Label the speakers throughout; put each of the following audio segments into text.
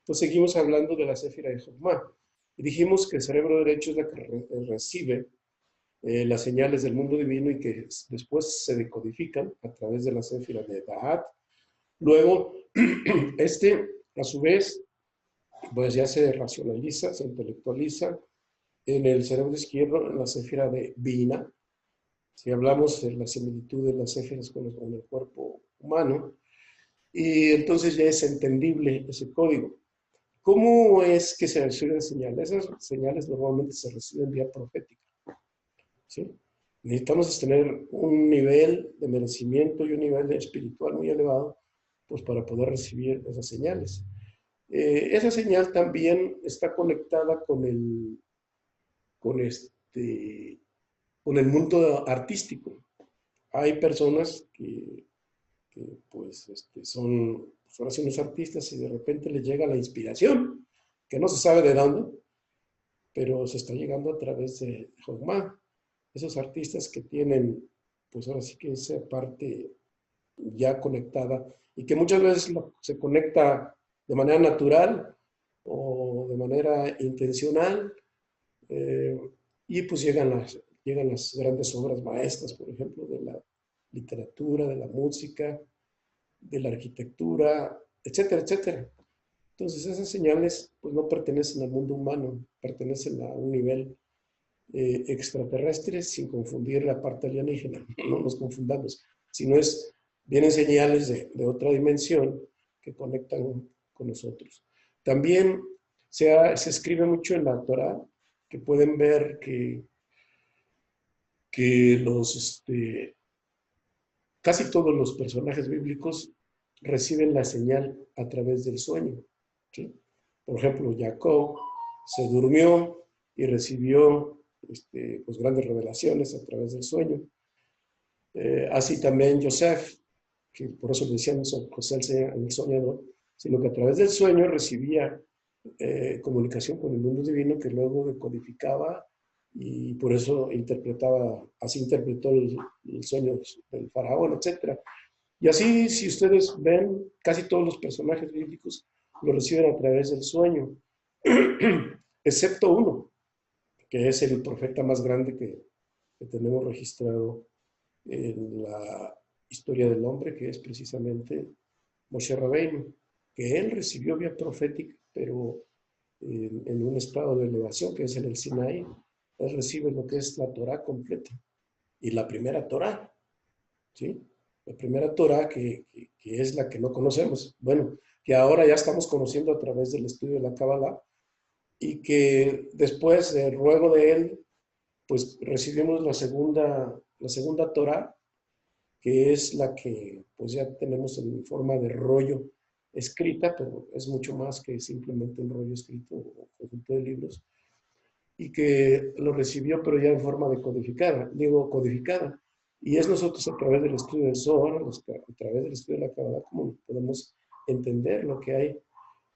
Speaker 1: Pues seguimos hablando de la Séfira de Jokmah. Y dijimos que el cerebro derecho es la que recibe las señales del mundo divino y que después se decodifican a través de la Séfira de Da'at. Luego, a su vez, pues ya se racionaliza, se intelectualiza en el cerebro izquierdo, en la Séfira de Bina. Si hablamos de la similitud de las céfiras con el cuerpo humano, y entonces ya es entendible ese código. ¿Cómo es que se reciben señales? Esas señales normalmente se reciben vía profética, ¿sí? Necesitamos tener un nivel de merecimiento y un nivel espiritual muy elevado, pues para poder recibir esas señales. Esa señal también está conectada con, con el mundo artístico. Hay personas que pues, son unos artistas y de repente les llega la inspiración, que no se sabe de dónde, pero se está llegando a través de Jokmah. Esos artistas que tienen, pues ahora sí que esa parte ya conectada y que muchas veces se conecta de manera natural o de manera intencional, eh, y pues llegan las grandes obras maestras, por ejemplo, de la literatura, de la música, de la arquitectura, etcétera, etcétera. Entonces esas señales pues no pertenecen al mundo humano, pertenecen a un nivel extraterrestre sin confundir la parte alienígena, no nos confundamos, sino vienen señales de otra dimensión que conectan con nosotros. También se escribe mucho en la Torah, que pueden ver que casi todos los personajes bíblicos reciben la señal a través del sueño, ¿sí? Por ejemplo, Jacob se durmió y recibió pues, grandes revelaciones a través del sueño. Así también Joseph, que por eso le decíamos José el soñador, sino que a través del sueño recibía comunicación con el mundo divino que luego decodificaba y por eso así interpretó el sueño del faraón, etc. Y así, si ustedes ven, casi todos los personajes bíblicos lo reciben a través del sueño, excepto uno, que es el profeta más grande que tenemos registrado en la historia del hombre, que es precisamente Moshe Rabbeinu, que él recibió vía profética, pero en un estado de elevación, que es en el Sinaí. Él recibe lo que es la Torah completa, y la primera Torah, ¿sí? La primera Torah que es la que no conocemos, bueno, que ahora ya estamos conociendo a través del estudio de la Kabbalah, y que después, luego de él, pues recibimos la segunda Torah, que es la que pues ya tenemos en forma de rollo escrita, pero es mucho más que simplemente un rollo escrito o conjunto de libros, y que lo recibió pero ya en forma de codificada. Y es nosotros a través del estudio del Zohar, a través del estudio de la Kabbalah, como podemos entender lo que hay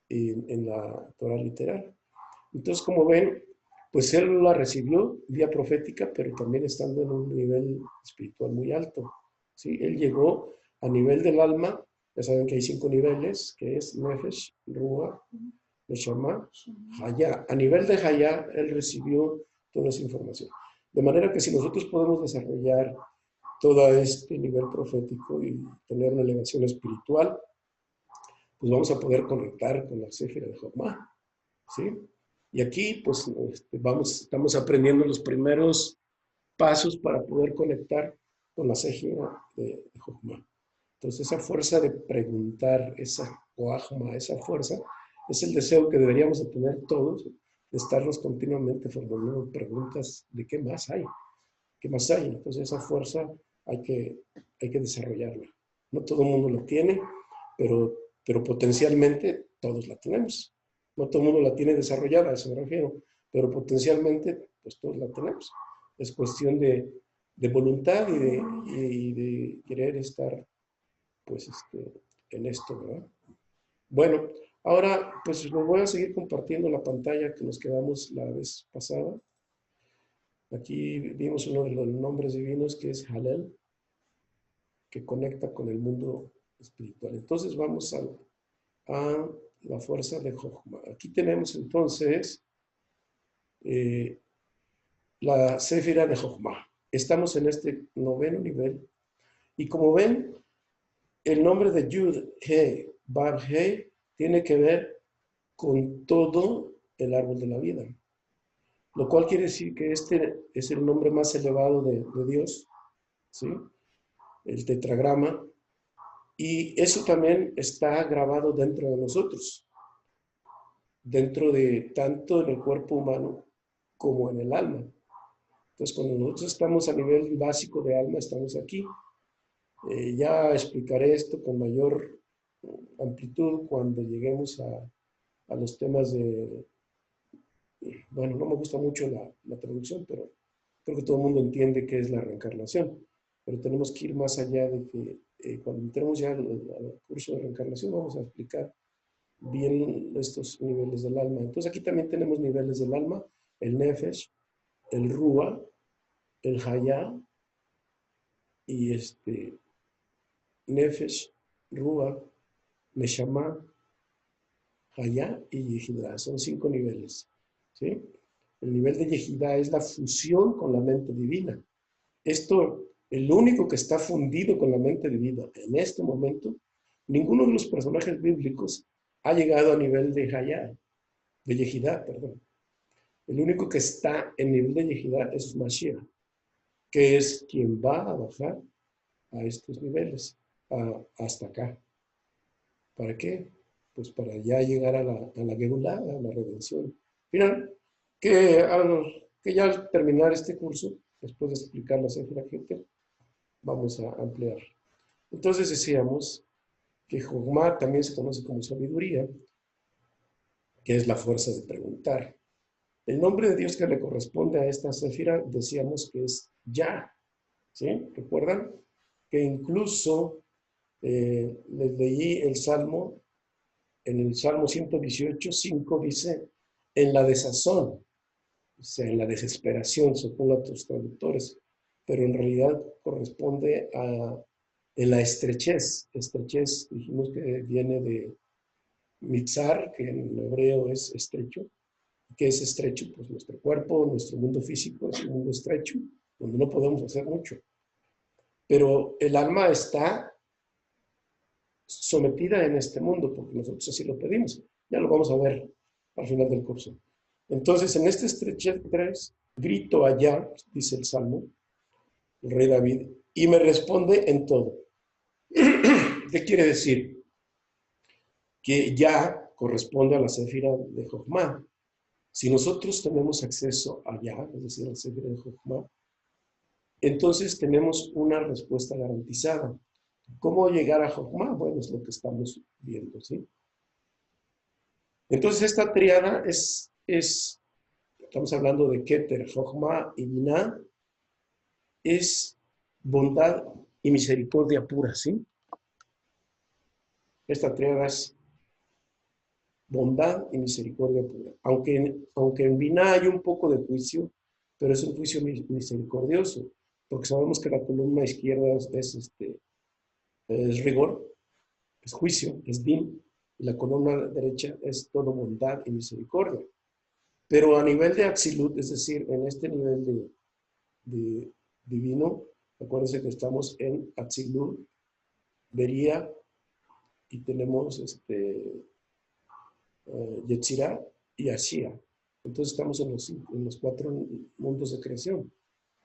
Speaker 1: en la Torah literal. Entonces, como ven, pues él la recibió vía profética, pero también estando en un nivel espiritual muy alto, ¿sí? Él llegó a nivel del alma, ya saben que hay 5 niveles, que es Nefesh, Ruach, Neshama, Hayá. A nivel de Hayá, él recibió toda esa información. De manera que si nosotros podemos desarrollar todo este nivel profético y tener una elevación espiritual, pues vamos a poder conectar con la Séfira de Jokmah, ¿sí? Y aquí, pues, estamos aprendiendo los primeros pasos para poder conectar con la Séfira de Jokmah. Entonces, esa fuerza de preguntar, esa Oahma, esa fuerza, es el deseo que deberíamos de tener todos, de estarnos continuamente formulando preguntas de qué más hay, qué más hay. Entonces, esa fuerza hay que desarrollarla. No todo el mundo la tiene, pero potencialmente todos la tenemos. No todo el mundo la tiene desarrollada, a eso me refiero, pero potencialmente, pues todos la tenemos. Es cuestión de voluntad y de querer estar, pues, en esto, ¿verdad? Bueno, ahora, pues les voy a seguir compartiendo la pantalla que nos quedamos la vez pasada. Aquí vimos uno de los nombres divinos que es Halel, que conecta con el mundo espiritual. Entonces vamos a la fuerza de Jochma. Aquí tenemos entonces la Séfira de Jochma. Estamos en este 9º nivel. Y como ven, el nombre de Yud, He, Bab, He tiene que ver con todo el árbol de la vida. Lo cual quiere decir que este es el nombre más elevado de Dios, ¿sí? El tetragrama. Y eso también está grabado dentro de nosotros, dentro de tanto en el cuerpo humano como en el alma. Entonces, cuando nosotros estamos a nivel básico de alma, estamos aquí. Ya explicaré esto con mayor amplitud cuando lleguemos a los temas de, bueno, no me gusta mucho la traducción, pero creo que todo el mundo entiende qué es la reencarnación. Pero tenemos que ir más allá de que cuando entremos ya al curso de reencarnación vamos a explicar bien estos niveles del alma. Entonces aquí también tenemos niveles del alma, el Nefesh, el Rúa, el Hayá, y Nefesh, Rúa, Neshama, Hayá y Yehidá. Son 5 niveles, ¿sí? El nivel de Yehidá es la fusión con la mente divina. Esto, el único que está fundido con la mente divina en este momento, ninguno de los personajes bíblicos ha llegado a nivel de Hayá, de Yehidá, perdón. El único que está en nivel de Yehidá es Mashiach, que es quien va a bajar a estos niveles, hasta acá. ¿Para qué? Pues para ya llegar a la Geulá, a la redención final, que ya al terminar este curso, después de explicar la Sefer HaKeter, vamos a ampliar. Entonces decíamos que Jochma también se conoce como sabiduría, que es la fuerza de preguntar. El nombre de Dios que le corresponde a esta Sefira, decíamos que es Ya, ¿sí? ¿Recuerdan? Que incluso les leí el Salmo, en el Salmo 118, 5 dice, en la desazón, o sea, en la desesperación, según los traductores, pero en realidad corresponde en la estrechez. Estrechez, dijimos que viene de mitzar, que en hebreo es estrecho. ¿Qué es estrecho? Pues nuestro cuerpo, nuestro mundo físico es un mundo estrecho, donde no podemos hacer mucho. Pero el alma está sometida en este mundo, porque nosotros así lo pedimos. Ya lo vamos a ver al final del curso. Entonces, en este estrechez 3, grito allá, dice el Salmo, el rey David, y me responde en todo. ¿Qué quiere decir? Que ya corresponde a la Sefira de Jochma. Si nosotros tenemos acceso allá, es decir, a la Sefira de Jochma, entonces tenemos una respuesta garantizada. ¿Cómo llegar a Jochma? Bueno, es lo que estamos viendo, ¿sí? Entonces esta triada estamos hablando de Keter, Jochma y Binah, es bondad y misericordia pura, ¿sí? Esta triada es bondad y misericordia pura. Aunque en Binah hay un poco de juicio, pero es un juicio misericordioso, porque sabemos que la columna izquierda es rigor, es juicio, es din, y la columna derecha es todo bondad y misericordia. Pero a nivel de Atzilut, es decir, en este nivel de divino, acuérdense que estamos en Atzilut, Bería, y tenemos Yetzirah y Ashia. Entonces estamos en los 4 mundos de creación.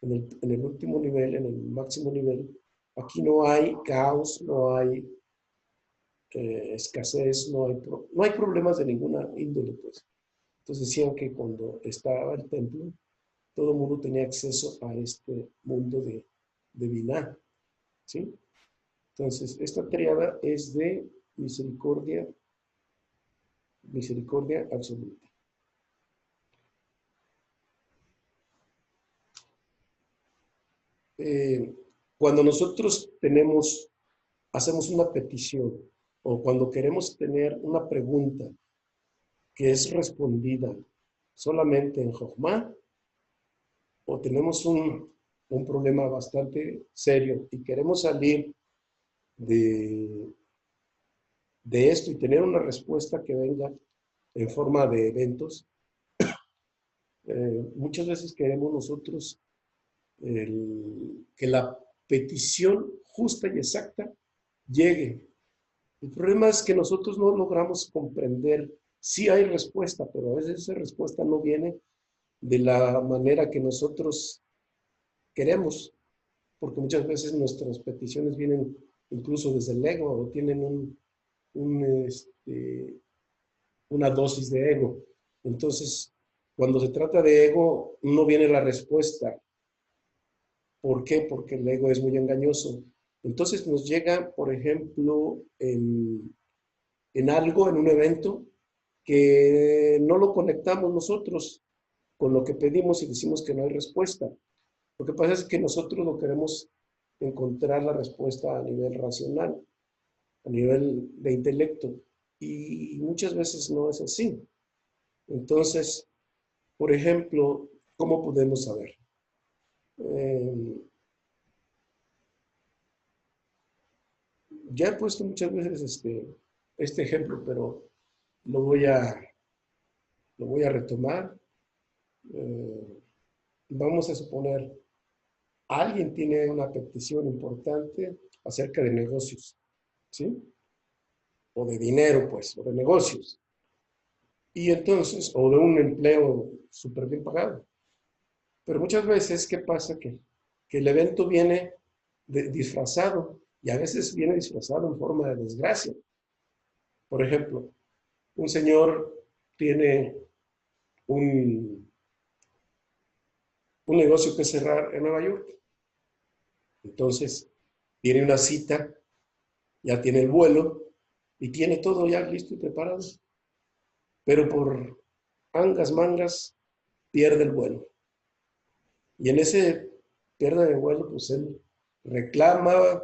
Speaker 1: En el último nivel, en el máximo nivel, aquí no hay caos, no hay escasez, no hay problemas de ninguna índole, pues. Entonces decían que cuando estaba el templo, todo el mundo tenía acceso a este mundo de Binah, ¿sí? Entonces, esta triada es de misericordia absoluta. Cuando nosotros hacemos una petición o cuando queremos tener una pregunta que es respondida solamente en Jochma, o tenemos un problema bastante serio y queremos salir de de esto y tener una respuesta que venga en forma de eventos, muchas veces queremos nosotros que la petición justa y exacta llegue. El problema es que nosotros no logramos comprender. Sí hay respuesta, pero a veces esa respuesta no viene de la manera que nosotros queremos, porque muchas veces nuestras peticiones vienen incluso desde el ego o tienen una dosis de ego. Entonces, cuando se trata de ego, no viene la respuesta. ¿Por qué? Porque el ego es muy engañoso. Entonces nos llega, por ejemplo, en algo, en un evento, que no lo conectamos nosotros con lo que pedimos y decimos que no hay respuesta. Lo que pasa es que nosotros no queremos encontrar la respuesta a nivel racional, a nivel de intelecto, y muchas veces no es así. Entonces, por ejemplo, ¿cómo podemos saber? Ya he puesto muchas veces este ejemplo, pero lo voy a, lo voy a retomar. Vamos a suponer, alguien tiene una petición importante acerca de negocios, ¿sí? O de dinero, pues, o de negocios. Y entonces, o de un empleo súper bien pagado. Pero muchas veces, ¿qué pasa? Que el evento viene disfrazado y a veces viene disfrazado en forma de desgracia. Por ejemplo, un señor tiene un negocio que cerrar en Nueva York. Entonces, tiene una cita, ya tiene el vuelo y tiene todo ya listo y preparado. Pero por angas, mangas, pierde el vuelo. Y en ese pérdida de vuelo, pues él reclama,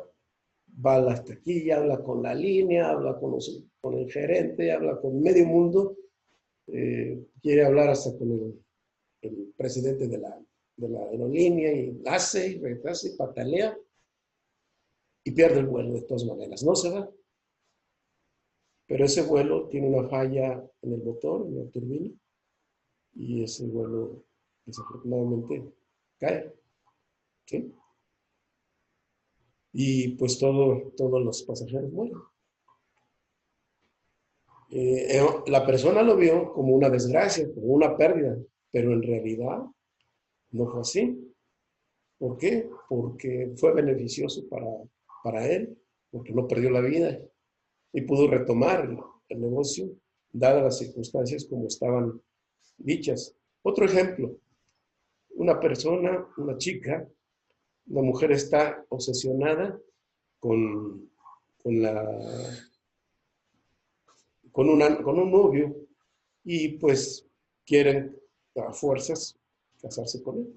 Speaker 1: va a la taquilla, habla con la línea, habla con el gerente, habla con medio mundo, quiere hablar hasta con el presidente de la aerolínea y hace y retrasa y patalea y pierde el vuelo de todas maneras. No se va. Pero ese vuelo tiene una falla en el motor, en la turbina, y ese vuelo desafortunadamente cae. ¿Sí? Y pues todos los pasajeros mueren. La persona lo vio como una desgracia, como una pérdida, pero en realidad no fue así. ¿Por qué? Porque fue beneficioso para él, porque no perdió la vida y pudo retomar el negocio, dadas las circunstancias como estaban dichas. Otro ejemplo, una persona, una chica, una mujer está obsesionada con, con, la, con un novio y pues quieren a fuerzas casarse con él.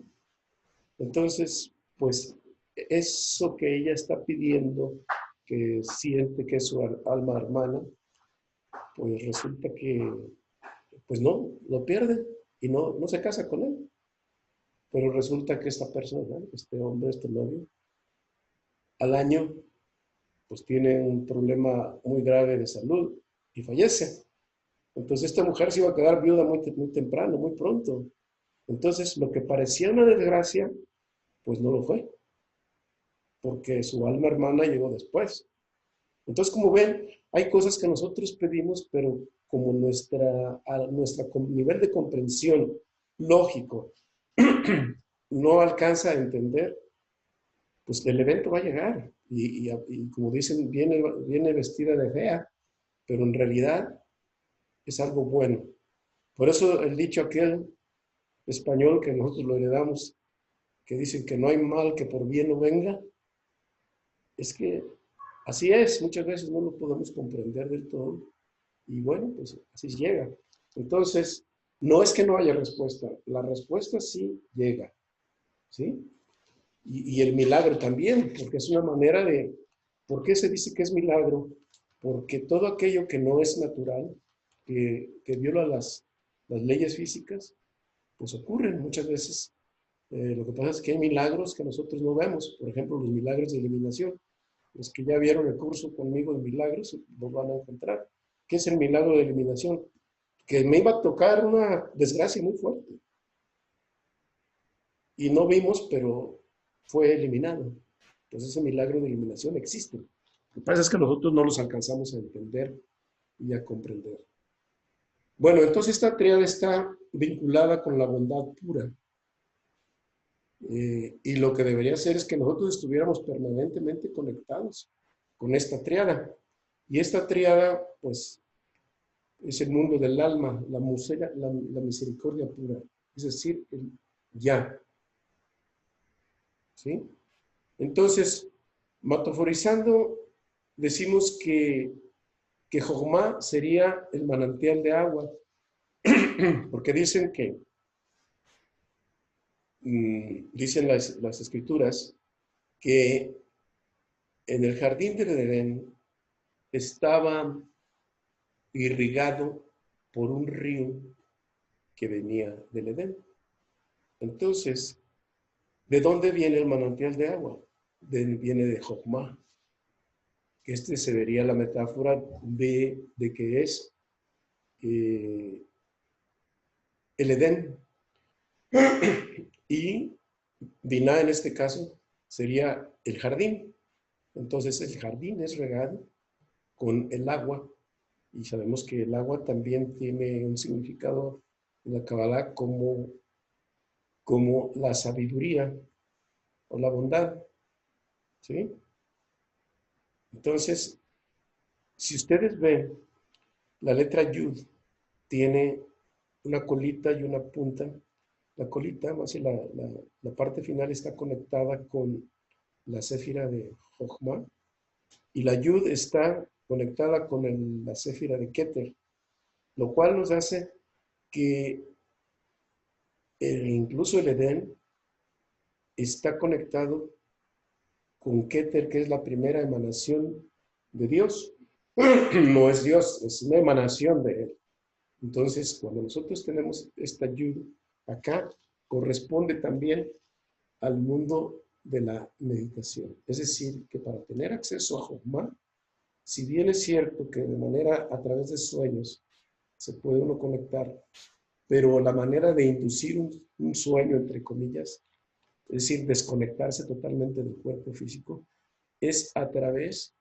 Speaker 1: Entonces, pues eso que ella está pidiendo, que siente que es su alma hermana, pues resulta que pues no, lo pierde y no se casa con él. Pero resulta que esta persona, este hombre, este novio, al año pues tiene un problema muy grave de salud y fallece. Entonces esta mujer se iba a quedar viuda muy temprano, muy pronto. Entonces lo que parecía una desgracia, pues no lo fue, porque su alma hermana llegó después. Entonces, como ven, hay cosas que nosotros pedimos, pero como nuestro nivel de comprensión lógico no alcanza a entender, pues el evento va a llegar. Y como dicen, viene vestida de fea, pero en realidad es algo bueno. Por eso el dicho aquel español que nosotros lo heredamos, que dicen que no hay mal que por bien no venga, es que así es, muchas veces no lo podemos comprender del todo y bueno, pues así llega. Entonces, no es que no haya respuesta, la respuesta sí llega, ¿sí? Y el milagro también, porque es una manera de, ¿por qué se dice que es milagro? Porque todo aquello que no es natural, que viola las leyes físicas, pues ocurren muchas veces. Lo que pasa es que hay milagros que nosotros no vemos, por ejemplo, los milagros de eliminación. Los que ya vieron el curso conmigo de milagros, los van a encontrar. ¿Qué es el milagro de eliminación? Que me iba a tocar una desgracia muy fuerte. Y no vimos, pero fue eliminado. Entonces ese milagro de eliminación existe. Lo que pasa es que nosotros no los alcanzamos a entender y a comprender. Bueno, entonces esta tríada está vinculada con la bondad pura. Y lo que debería hacer es que nosotros estuviéramos permanentemente conectados con esta tríada. Y esta tríada, pues, es el mundo del alma, la misericordia pura, es decir, el ya. ¿Sí? Entonces, metaforizando, decimos que Jochma sería el manantial de agua, porque dicen que, dicen las escrituras, que en el jardín del Edén estaba irrigado por un río que venía del Edén. Entonces, ¿de dónde viene el manantial de agua? Viene de Jochma. Este se vería la metáfora de que es el Edén. Y Binah en este caso sería el jardín. Entonces el jardín es regado con el agua. Y sabemos que el agua también tiene un significado en la Kabbalah como la sabiduría o la bondad. ¿Sí? Entonces, si ustedes ven, la letra Yud tiene una colita y una punta. La colita, más la parte final, está conectada con la céfira de Jochma y la Yud está conectada con la céfira de Keter, lo cual nos hace que incluso el Edén está conectado con Keter, que es la primera emanación de Dios. No es Dios, es una emanación de Él. Entonces, cuando nosotros tenemos esta Yud acá, corresponde también al mundo de la meditación. Es decir, que para tener acceso a Jochma, si bien es cierto que de manera a través de sueños se puede uno conectar, pero la manera de inducir un sueño, entre comillas, es decir, desconectarse totalmente del cuerpo físico, es a través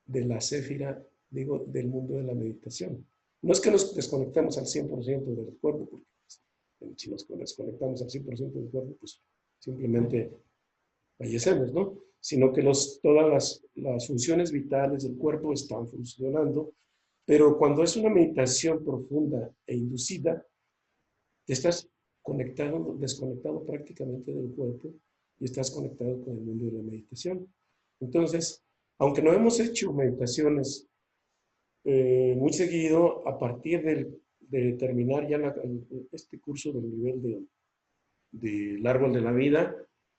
Speaker 1: de la céfira, digo, del mundo de la meditación. No es que nos desconectemos al 100% del cuerpo, porque si nos desconectamos al 100% del cuerpo, pues simplemente fallecemos, ¿no? Sino que todas las funciones vitales del cuerpo están funcionando, pero cuando es una meditación profunda e inducida, te estás desconectado prácticamente del cuerpo y estás conectado con el mundo de la meditación. Entonces, aunque no hemos hecho meditaciones muy seguido, a partir de terminar ya este curso del nivel del árbol de la vida,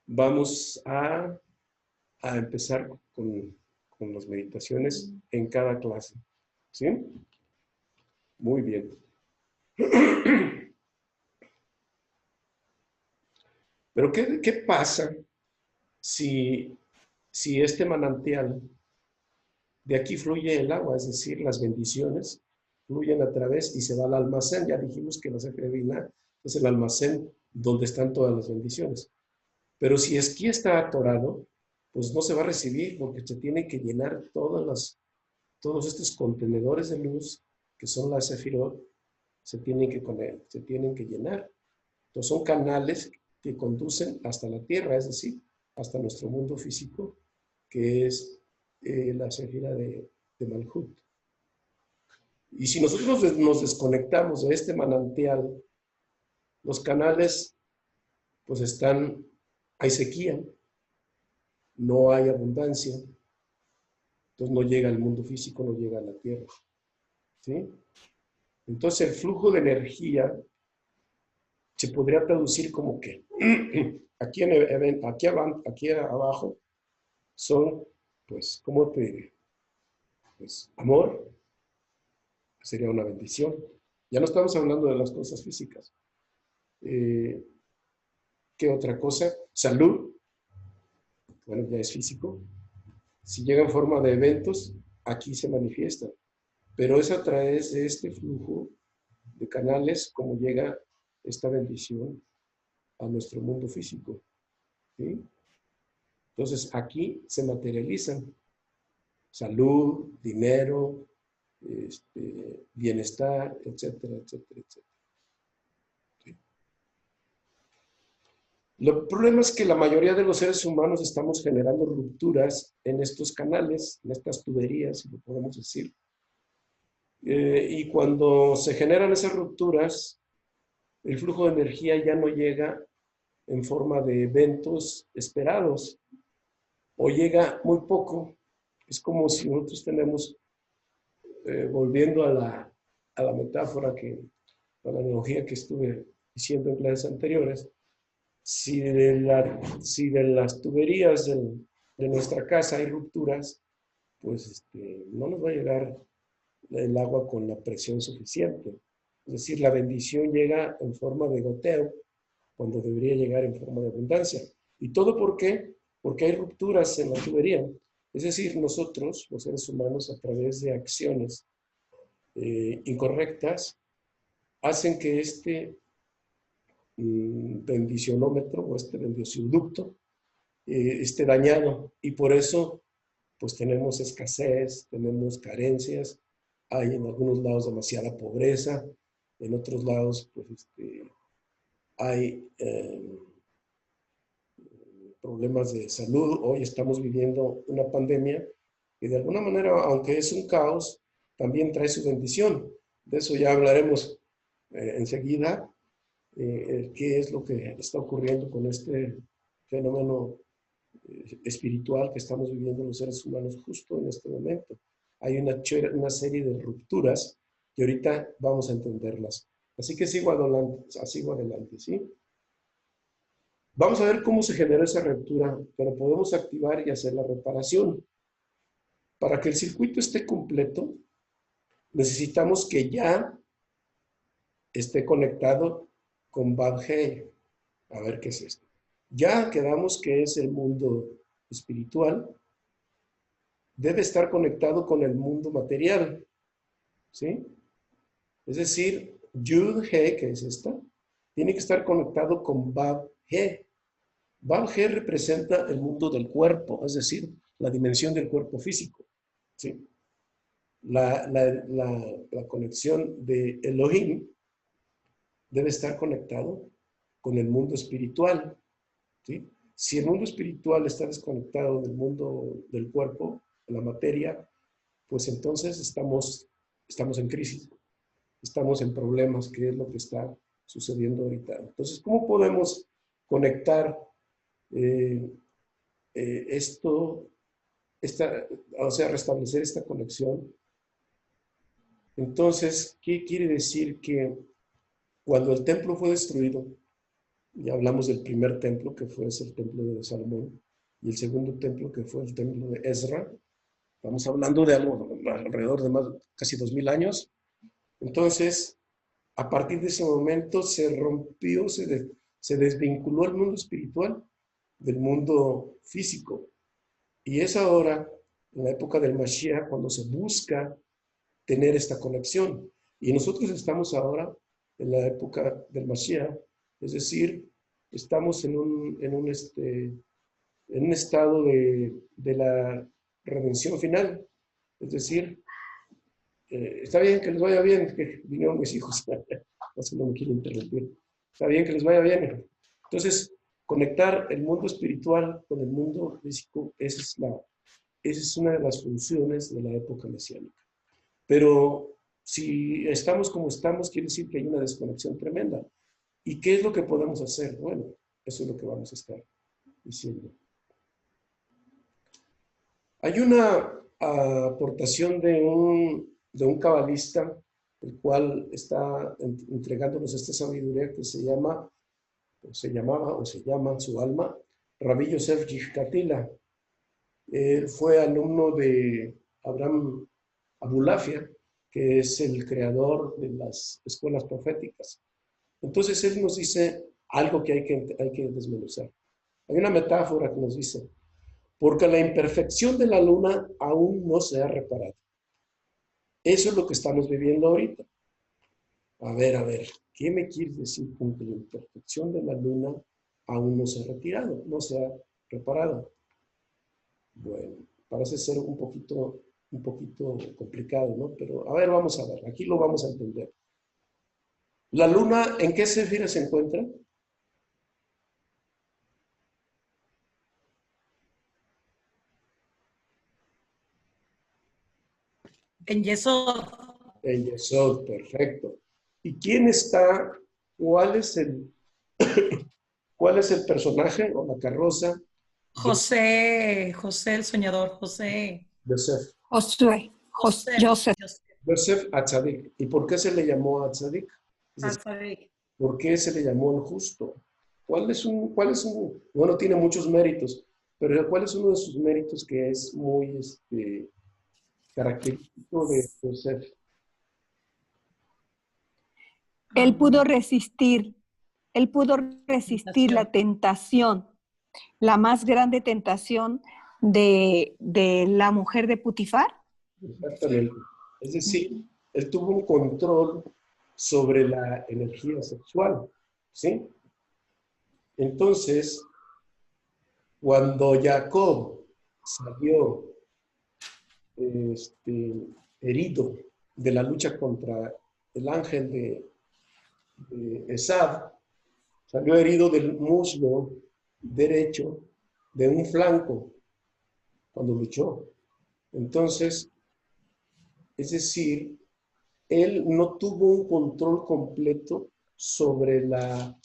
Speaker 1: vamos a empezar con las meditaciones en cada clase. ¿Sí? Muy bien. Pero ¿qué pasa si este manantial, de aquí fluye el agua, es decir, las bendiciones fluyen a través y se va al almacén? Ya dijimos que la Sefirá Binah es el almacén donde están todas las bendiciones. Pero si aquí está atorado, pues no se va a recibir porque se tiene que llenar todos estos contenedores de luz que son las Sefirot, se tienen que llenar. Entonces son canales que conducen hasta la tierra, es decir, hasta nuestro mundo físico, que es la Sefira de Malhut. Y si nosotros nos desconectamos de este manantial, los canales pues hay sequía, no hay abundancia, entonces no llega al mundo físico, no llega a la tierra. ¿Sí? Entonces el flujo de energía se podría traducir como que aquí abajo son, pues, ¿cómo te diré? Pues amor, sería una bendición. Ya no estamos hablando de las cosas físicas. ¿Qué otra cosa? Salud, bueno, ya es físico. Si llega en forma de eventos, aquí se manifiesta. Pero es a través de este flujo de canales como llega esta bendición a nuestro mundo físico. ¿Sí? Entonces aquí se materializan salud, dinero, bienestar, etcétera, etcétera, etcétera. ¿Sí? El problema es que la mayoría de los seres humanos estamos generando rupturas en estos canales, en estas tuberías, si lo podemos decir. Y cuando se generan esas rupturas, el flujo de energía ya no llega en forma de eventos esperados o llega muy poco. Es como si nosotros tenemos, volviendo a la metáfora, a la analogía que estuve diciendo en clases anteriores, si de las tuberías de nuestra casa hay rupturas, pues no nos va a llegar el agua con la presión suficiente. Es decir, la bendición llega en forma de goteo cuando debería llegar en forma de abundancia. ¿Y todo por qué? Porque hay rupturas en la tubería. Es decir, nosotros, los seres humanos, a través de acciones incorrectas, hacen que bendicionómetro o este bendicionducto esté dañado. Y por eso, pues tenemos escasez, tenemos carencias, hay en algunos lados demasiada pobreza, en otros lados, pues hay problemas de salud. Hoy estamos viviendo una pandemia y de alguna manera, aunque es un caos, también trae su bendición. De eso ya hablaremos enseguida, qué es lo que está ocurriendo con este fenómeno espiritual que estamos viviendo los seres humanos justo en este momento. Hay una serie de rupturas que ahorita vamos a entenderlas. Así que sigo adelante, ¿sí? Vamos a ver cómo se genera esa ruptura, pero podemos activar y hacer la reparación. Para que el circuito esté completo, necesitamos que ya esté conectado con Bab Hey. A ver qué es esto. Ya quedamos que es el mundo espiritual, debe estar conectado con el mundo material, ¿sí? Es decir, Yud He, que es esta, tiene que estar conectado con Bab He. Bab He representa el mundo del cuerpo, es decir, la dimensión del cuerpo físico, ¿sí? La conexión de Elohim debe estar conectado con el mundo espiritual, ¿sí? Si el mundo espiritual está desconectado del mundo del cuerpo, de la materia, pues entonces estamos en crisis, estamos en problemas, que es lo que está sucediendo ahorita. Entonces, ¿cómo podemos conectar o sea, restablecer esta conexión? Entonces, ¿qué quiere decir? Que cuando el templo fue destruido, ya hablamos del primer templo, que fue el templo de Salomón, y el segundo templo, que fue el templo de Ezra, estamos hablando de algo alrededor de casi 2000 años. Entonces, a partir de ese momento se rompió, se desvinculó el mundo espiritual del mundo físico. Y es ahora, en la época del Mashiach, cuando se busca tener esta conexión. Y nosotros estamos ahora en la época del Mashiach, es decir, estamos en un estado de la redención final. Es decir, está bien que les vaya bien, que vinieron mis hijos, no me quiero interrumpir. Está bien que les vaya bien. Entonces, conectar el mundo espiritual con el mundo físico, esa es una de las funciones de la época mesiánica. Pero si estamos como estamos, quiere decir que hay una desconexión tremenda. ¿Y qué es lo que podemos hacer? Bueno, eso es lo que vamos a estar diciendo. Hay una aportación de un cabalista, el cual está entregándonos esta sabiduría que se llama su alma, Rabbi Yosef Yishkatila. Él fue alumno de Abraham Abulafia, que es el creador de las escuelas proféticas. Entonces él nos dice algo que hay que desmenuzar. Hay una metáfora que nos dice: porque la imperfección de la luna aún no se ha reparado. Eso es lo que estamos viviendo ahorita. A ver, ¿qué me quieres decir con que la imperfección de la luna aún no se ha retirado, no se ha reparado? Bueno, parece ser un poquito complicado, ¿no? Pero a ver, vamos a ver, aquí lo vamos a entender. ¿La luna en qué esfera se encuentra?
Speaker 2: En Yesod.
Speaker 1: En Yesod, perfecto. ¿Y quién está, cuál es el, cuál es el personaje o la carroza de
Speaker 2: José el soñador,
Speaker 1: Yosef?
Speaker 3: Josué, Joseph.
Speaker 1: Yosef Atzadik. ¿Y por qué se le llamó Atzadik? Es decir, ¿por qué se le llamó el justo? Bueno, tiene muchos méritos, pero ¿cuál es uno de sus méritos que es muy característico de Yosef?
Speaker 3: Él pudo resistir la tentación, la más grande tentación de la mujer de Putifar.
Speaker 1: Exactamente. Es decir, él tuvo un control sobre la energía sexual, ¿sí? Entonces, cuando Jacob salió herido de la lucha contra el ángel de Esab, salió herido del muslo derecho de un flanco cuando luchó. Entonces, es decir, él no tuvo un control completo sobre la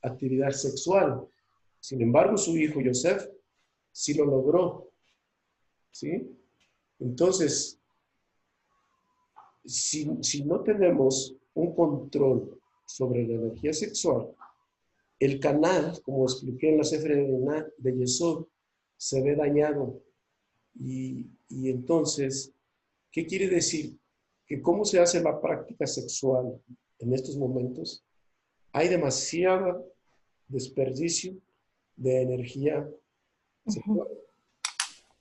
Speaker 1: actividad sexual. Sin embargo, su hijo Yosef sí lo logró, ¿sí? Entonces, si no tenemos un control sobre la energía sexual, el canal, como expliqué en la Sefer de Yesod, se ve dañado. Y entonces, ¿qué quiere decir? Que cómo se hace la práctica sexual en estos momentos, hay demasiado desperdicio de energía sexual.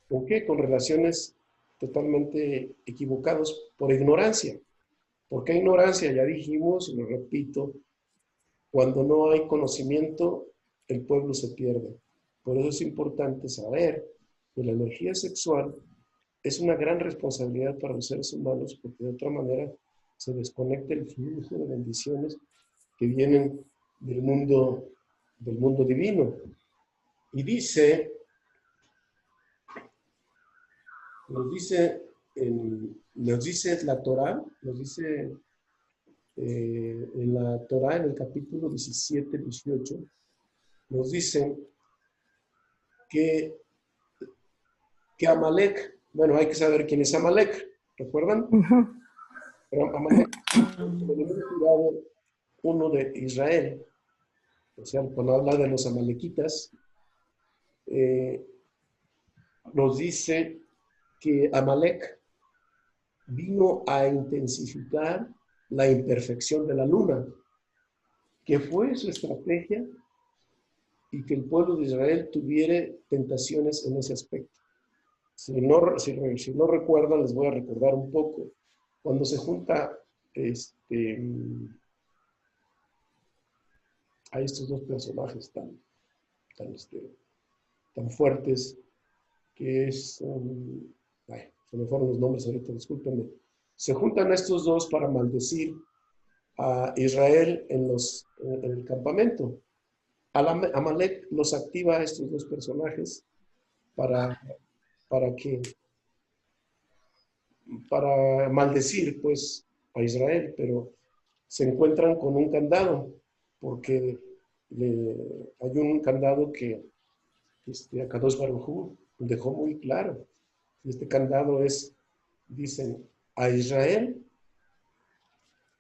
Speaker 1: ¿Con qué? Con relaciones totalmente equivocadas por ignorancia. ¿Por qué ignorancia? Ya dijimos, y lo repito, cuando no hay conocimiento, el pueblo se pierde. Por eso es importante saber que la energía sexual es una gran responsabilidad para los seres humanos, porque de otra manera se desconecta el flujo de bendiciones que vienen del mundo divino. Y nos dice la Torá, nos dice en la Torá, en el capítulo 17, 18, nos dice que Amalek, bueno, hay que saber quién es Amalek, ¿recuerdan? Pero Amalek es el enemigo jurado uno de Israel. O sea, cuando habla de los amalequitas, nos dice que Amalek vino a intensificar la imperfección de la luna, que fue su estrategia y que el pueblo de Israel tuviera tentaciones en ese aspecto. Si no recuerdan, les voy a recordar un poco. Cuando se junta a estos dos personajes tan fuertes, que es, se me fueron los nombres ahorita, discúlpenme. Se juntan estos dos para maldecir a Israel en el campamento. Amalek los activa a estos dos personajes para maldecir pues a Israel, pero se encuentran con un candado, porque hay un candado que Akadosh Baruj Hu dejó muy claro. Este candado dicen, a Israel,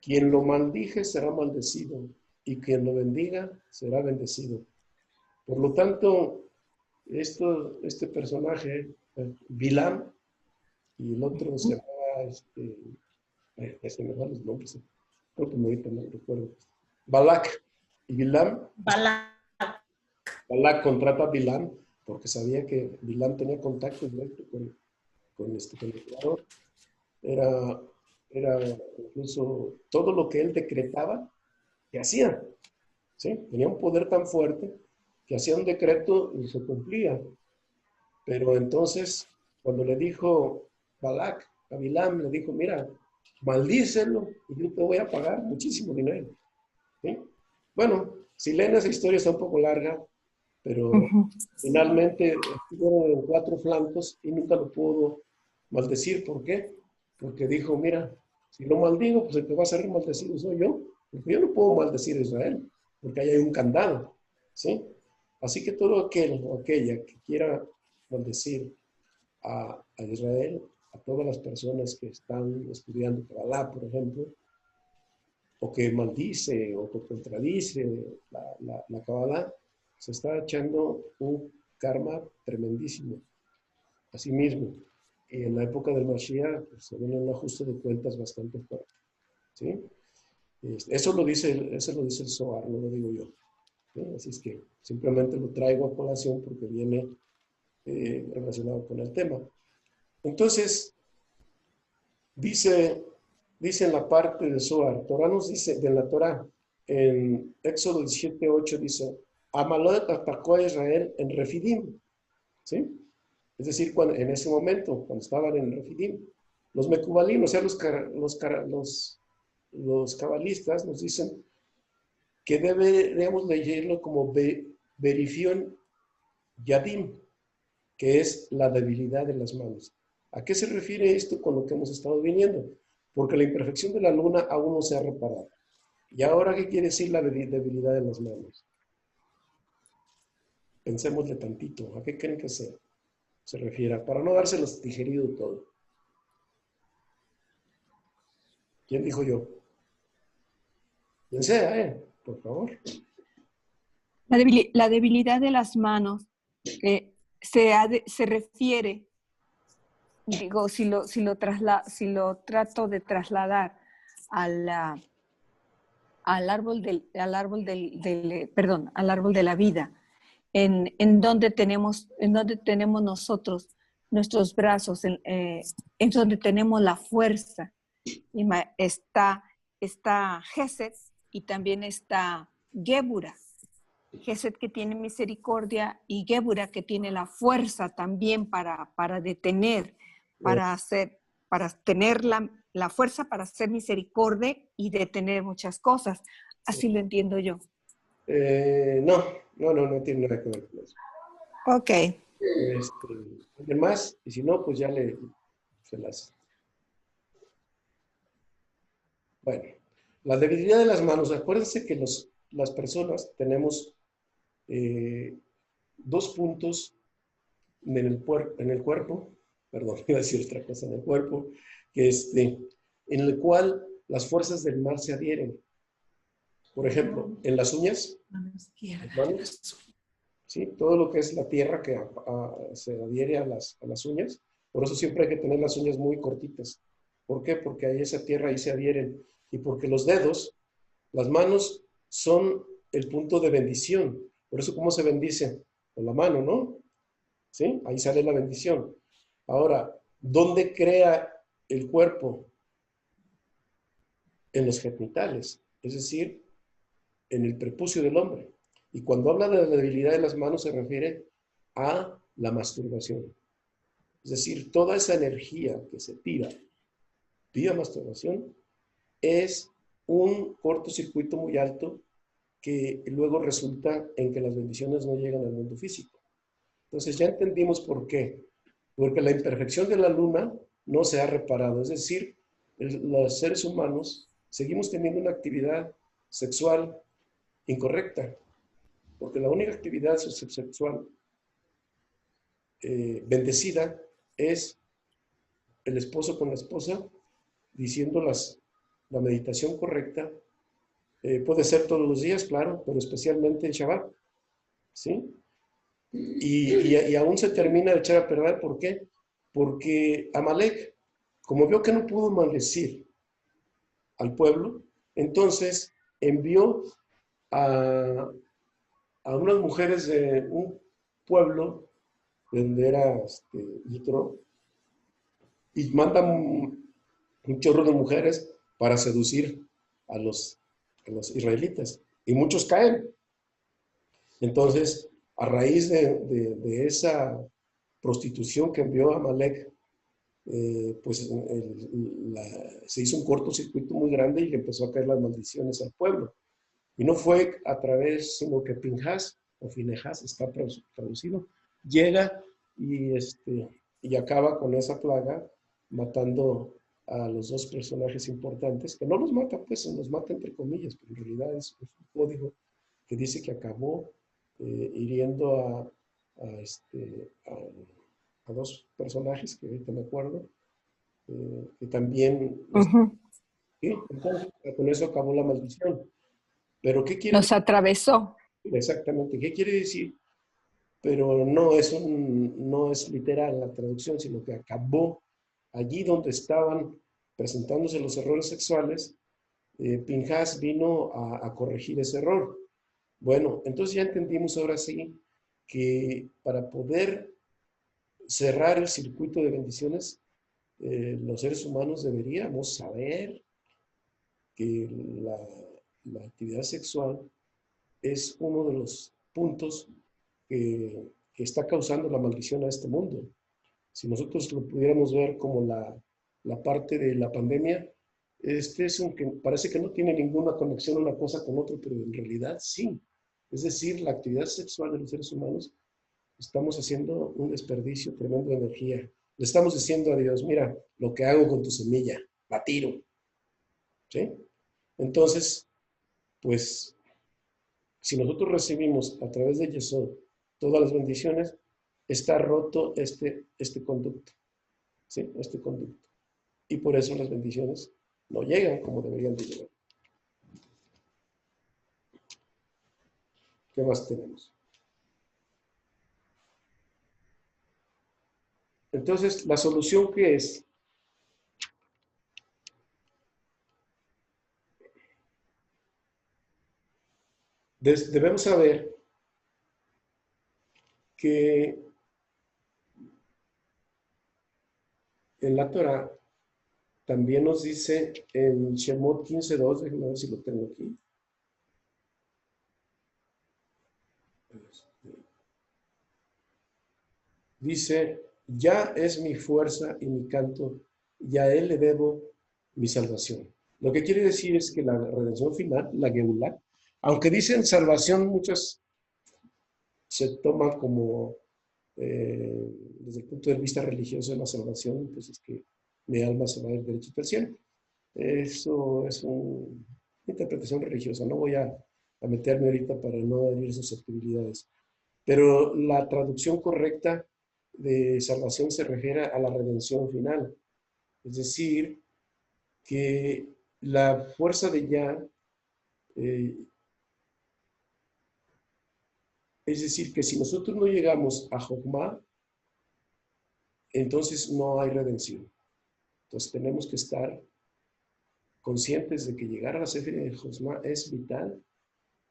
Speaker 1: quien lo maldije será maldecido, y quien lo bendiga será bendecido. Por lo tanto, este personaje, Bilam, y el otro se llamaba, se me van los nombres, creo que ahorita no recuerdo, Balak y Bilam.
Speaker 2: Balak.
Speaker 1: Balak contrata a Bilam porque sabía que Bilam tenía contacto directo con el Creador. Era incluso todo lo que él decretaba, que hacía. ¿Sí? Tenía un poder tan fuerte que hacía un decreto y se cumplía. Pero entonces, cuando le dijo Balak a Bilam, le dijo, mira, maldícelo y yo te voy a pagar muchísimo dinero. ¿Sí? Bueno, si leen esa historia está un poco larga, pero finalmente estuvo en 4 flancos y nunca lo pudo maldecir. ¿Por qué? Porque dijo, mira, si lo maldigo, pues el que va a ser maldecido soy yo, porque yo no puedo maldecir a Israel, porque ahí hay un candado, ¿sí? Así que todo aquel o aquella que quiera maldecir a Israel, a todas las personas que están estudiando Kabbalah, por ejemplo, o que maldice o que contradice la Kabbalah, se está echando un karma tremendísimo a sí mismo. Y en la época del Mashiach pues, se viene un ajuste de cuentas bastante fuerte. ¿Sí? Eso lo dice el Zohar, no lo digo yo. ¿Sí? Así es que simplemente lo traigo a colación porque viene relacionado con el tema. Entonces, dice en la parte de Zohar, Torah nos dice, de la Torah, en Éxodo 17:8 dice, Amalek atacó a Israel en Refidim, ¿sí? Es decir, en ese momento, cuando estaban en Refidim, los Mecubalim, o sea, los cabalistas nos dicen que deberíamos leerlo como Verifión Yadim, que es la debilidad de las manos. ¿A qué se refiere esto con lo que hemos estado viniendo? Porque la imperfección de la luna aún no se ha reparado. ¿Y ahora qué quiere decir la debilidad de las manos? Pensémosle tantito. ¿A qué creen que se refiere? Para no dárselos digerido todo. ¿Quién dijo yo? ¿Quién sea, por favor?
Speaker 3: La debilidad de las manos se refiere, digo, si lo trato de trasladar al árbol al árbol de la vida, en donde tenemos nosotros nuestros brazos, en donde tenemos la fuerza. Está Gesed y también está Gébura. Gesed que tiene misericordia y Gébura que tiene la fuerza también para detener, para tener la fuerza para hacer misericordia y detener muchas cosas. Así lo entiendo yo.
Speaker 1: No tiene nada que ver con eso.
Speaker 3: Ok.
Speaker 1: ¿Alguien más? Y si no, pues ya se las... Bueno, la debilidad de las manos. Acuérdense que las personas tenemos 2 puntos en el cuerpo, perdón, iba a decir otra cosa, en el cuerpo, en el cual las fuerzas del mal se adhieren. Por ejemplo, en las uñas, las manos, ¿sí? Todo lo que es la tierra que se adhiere a las uñas. Por eso siempre hay que tener las uñas muy cortitas. ¿Por qué? Porque ahí esa tierra ahí se adhieren. Y porque los dedos, las manos, son el punto de bendición. Por eso, ¿cómo se bendice? Con la mano, ¿no? ¿Sí? Ahí sale la bendición. Ahora, ¿dónde crea el cuerpo? En los genitales, es decir, en el prepucio del hombre. Y cuando habla de la debilidad de las manos se refiere a la masturbación. Es decir, toda esa energía que se tira vía masturbación es un cortocircuito muy alto que luego resulta en que las bendiciones no llegan al mundo físico. Entonces ya entendimos por qué. Porque la imperfección de la luna no se ha reparado. Es decir, los seres humanos seguimos teniendo una actividad sexual incorrecta. Porque la única actividad sexual bendecida es el esposo con la esposa diciendo la meditación correcta. Puede ser todos los días, claro, pero especialmente en Shabbat. ¿Sí? Y aún se termina de echar a perder. ¿Por qué? Porque Amalek, como vio que no pudo maldecir al pueblo, entonces envió a a unas mujeres de un pueblo donde era Yitro, y mandan un chorro de mujeres para seducir a los israelitas. Y muchos caen. Entonces, a raíz de esa prostitución que envió Amalek, pues se hizo un cortocircuito muy grande y le empezó a caer las maldiciones al pueblo. Y no fue a través, sino que Pinhas, o Finehas, está traducido, llega y acaba con esa plaga, matando a los dos personajes importantes, que no los mata, pues, los mata entre comillas, pero en realidad es un código que dice que acabó hiriendo a dos personajes, que ahorita me acuerdo, que también, ¿sí? Entonces, con eso acabó la maldición. Pero ¿qué quiere
Speaker 3: Nos atravesó.
Speaker 1: exactamente? ¿Qué quiere decir? Pero no es literal la traducción, sino que acabó allí donde estaban presentándose los errores sexuales. Pinhas vino a corregir ese error. Bueno, entonces ya entendimos ahora sí que para poder cerrar el circuito de bendiciones, los seres humanos deberíamos saber que la actividad sexual es uno de los puntos que está causando la maldición a este mundo. Si nosotros lo pudiéramos ver como la parte de la pandemia, es un que parece que no tiene ninguna conexión una cosa con otra, pero en realidad sí. Es decir, la actividad sexual de los seres humanos, estamos haciendo un desperdicio tremendo de energía. Le estamos diciendo a Dios, mira, lo que hago con tu semilla, la tiro. ¿Sí? Entonces, pues, si nosotros recibimos a través de Yesod todas las bendiciones, está roto este conducto. ¿Sí? Este conducto. Y por eso las bendiciones no llegan como deberían de llegar. ¿Qué más tenemos? Entonces, ¿la solución qué es? Debemos saber que en la Torah también nos dice en Shemot 15:2, déjenme ver si lo tengo aquí. Dice, ya es mi fuerza y mi canto, y a él le debo mi salvación. Lo que quiere decir es que la redención final, la Geulah, aunque dicen salvación, muchas se toma como, desde el punto de vista religioso de la salvación, pues es que mi alma se va a ir derechito al cielo. Eso es una interpretación religiosa. No voy a meterme ahorita para no herir susceptibilidades. Pero la traducción correcta de salvación se refiere a la redención final. Es decir, que la fuerza de Yah, es decir, que si nosotros no llegamos a Jokmah, entonces no hay redención. Entonces tenemos que estar conscientes de que llegar a la Sefirah de Jokmah es vital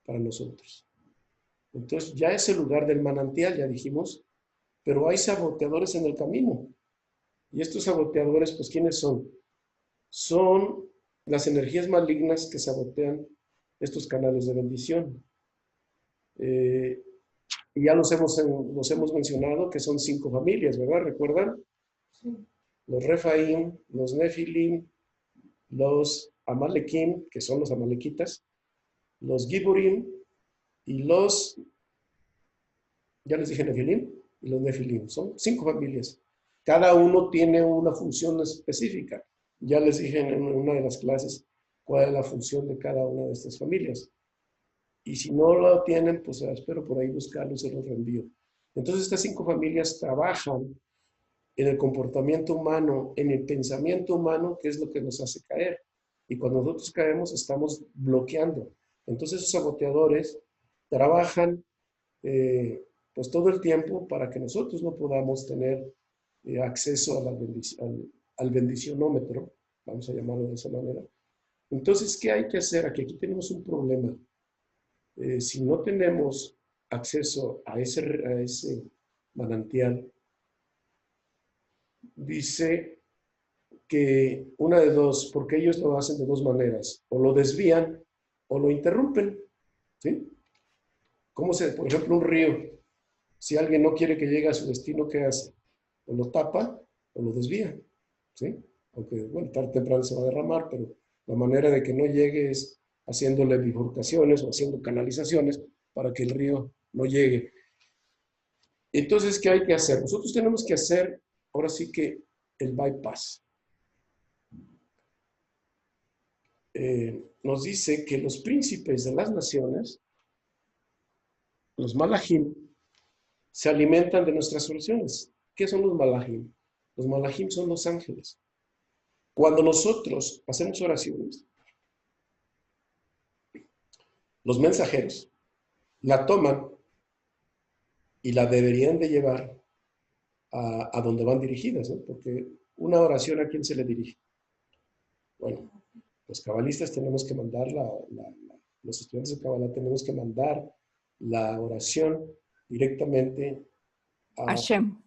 Speaker 1: para nosotros. Entonces ya es el lugar del manantial, ya dijimos, pero hay saboteadores en el camino. Y estos saboteadores, pues, ¿quiénes son? Son las energías malignas que sabotean estos canales de bendición. Y ya los hemos mencionado, que son 5 familias, ¿verdad? ¿Recuerdan? Sí. Los Refaim, los Nefilim, los Amalekim, que son los amalequitas, los Giborim y los, ya les dije Nefilim, y los Nefilim. Son 5 familias. Cada uno tiene una función específica. Ya les dije en una de las clases cuál es la función de cada una de estas familias. Y si no lo tienen, pues espero por ahí buscarlo y se los reenvío. Entonces estas 5 familias trabajan en el comportamiento humano, en el pensamiento humano, que es lo que nos hace caer. Y cuando nosotros caemos, estamos bloqueando. Entonces esos saboteadores trabajan pues todo el tiempo para que nosotros no podamos tener acceso a al bendicionómetro, vamos a llamarlo de esa manera. Entonces, ¿qué hay que hacer? Aquí tenemos un problema. Si no tenemos acceso a ese manantial, dice que una de dos, porque ellos lo hacen de dos maneras, o lo desvían o lo interrumpen, ¿sí? Por ejemplo, un río, si alguien no quiere que llegue a su destino, ¿qué hace? O lo tapa o lo desvía, ¿sí? Aunque, bueno, tarde o temprano se va a derramar, pero la manera de que no llegue es haciéndole bifurcaciones o haciendo canalizaciones para que el río no llegue. Entonces, ¿qué hay que hacer? Nosotros tenemos que hacer, ahora sí que, el bypass. Nos dice que los príncipes de las naciones, los malajim, se alimentan de nuestras oraciones. ¿Qué son los malajim? Los malajim son los ángeles. Cuando nosotros hacemos oraciones, los mensajeros la toman y la deberían de llevar a donde van dirigidas, ¿no? Porque una oración, ¿a quién se le dirige? Bueno, los cabalistas tenemos que mandar los estudiantes de Kabbalah tenemos que mandar la oración directamente
Speaker 3: Hashem.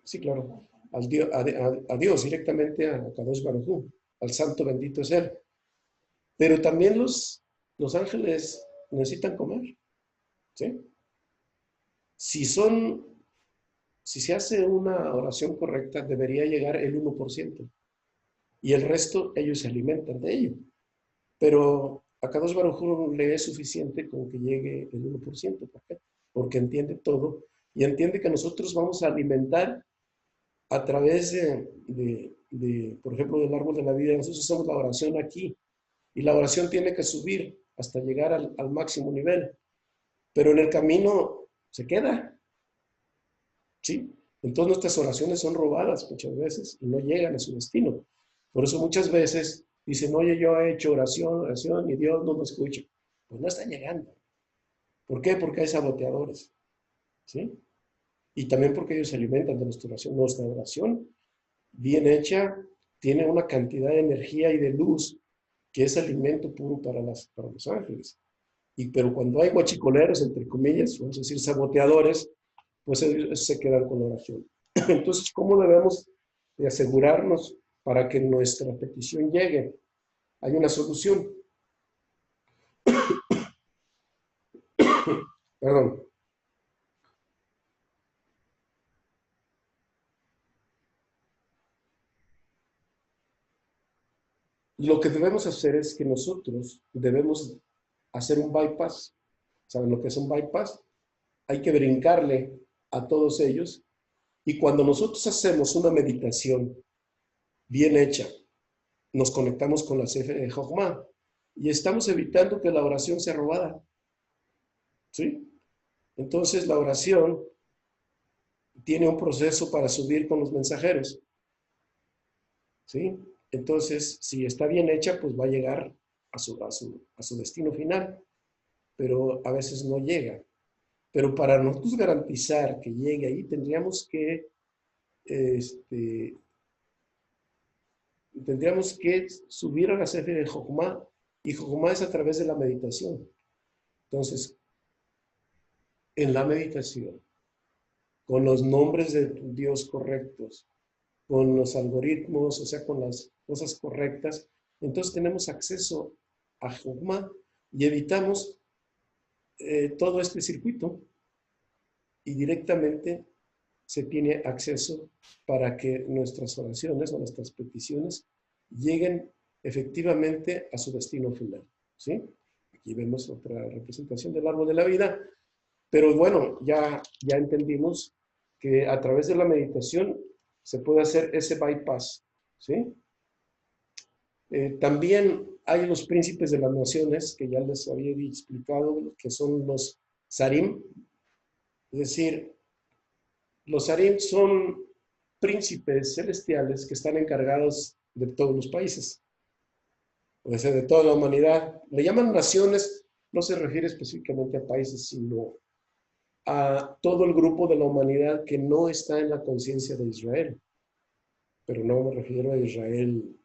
Speaker 1: Sí, claro, a Dios, directamente a Kadosh Baruj Hu, al santo bendito es Él. Pero también los ángeles necesitan comer, ¿sí? Si se hace una oración correcta, debería llegar el 1%. Y el resto, ellos se alimentan de ello. Pero a Kadosh Baruj Hu le es suficiente con que llegue el 1%. ¿Por qué? Porque entiende todo y entiende que nosotros vamos a alimentar a través por ejemplo, del árbol de la vida. Nosotros hacemos la oración aquí y la oración tiene que subir hasta llegar al máximo nivel. Pero en el camino se queda, ¿sí? Entonces nuestras oraciones son robadas muchas veces y no llegan a su destino. Por eso muchas veces dicen, oye, yo he hecho oración y Dios no me escucha. Pues no están llegando. ¿Por qué? Porque hay saboteadores, ¿sí? Y también porque ellos se alimentan de nuestra oración. Nuestra oración, bien hecha, tiene una cantidad de energía y de luz que es alimento puro para los ángeles. Pero cuando hay guachicoleros, entre comillas, vamos a decir saboteadores, pues ellos se quedan con la oración. Entonces, ¿cómo debemos de asegurarnos para que nuestra petición llegue? Hay una solución. Perdón. Lo que debemos hacer es que nosotros debemos hacer un bypass. ¿Saben lo que es un bypass? Hay que brincarle a todos ellos. Y cuando nosotros hacemos una meditación bien hecha, nos conectamos con la Sefer de Jochma y estamos evitando que la oración sea robada. ¿Sí? Entonces la oración tiene un proceso para subir con los mensajeros. ¿Sí? Entonces, si está bien hecha, pues va a llegar a su destino final, pero a veces no llega. Pero para nosotros garantizar que llegue ahí, tendríamos que subir a la Sefer de Jochma, y Jochma es a través de la meditación. Entonces, en la meditación, con los nombres de Dios correctos, con los algoritmos, o sea, con las cosas correctas, entonces tenemos acceso a Jochma y evitamos todo este circuito y directamente se tiene acceso para que nuestras oraciones o nuestras peticiones lleguen efectivamente a su destino final, ¿sí? Aquí vemos otra representación del árbol de la vida, pero bueno, ya entendimos que a través de la meditación se puede hacer ese bypass, ¿sí? También hay los príncipes de las naciones, que ya les había explicado, que son los Sarim, es decir, los Sarim son príncipes celestiales que están encargados de todos los países, o sea, de toda la humanidad. Le llaman naciones, no se refiere específicamente a países, sino a todo el grupo de la humanidad que no está en la conciencia de Israel. Pero no me refiero a Israel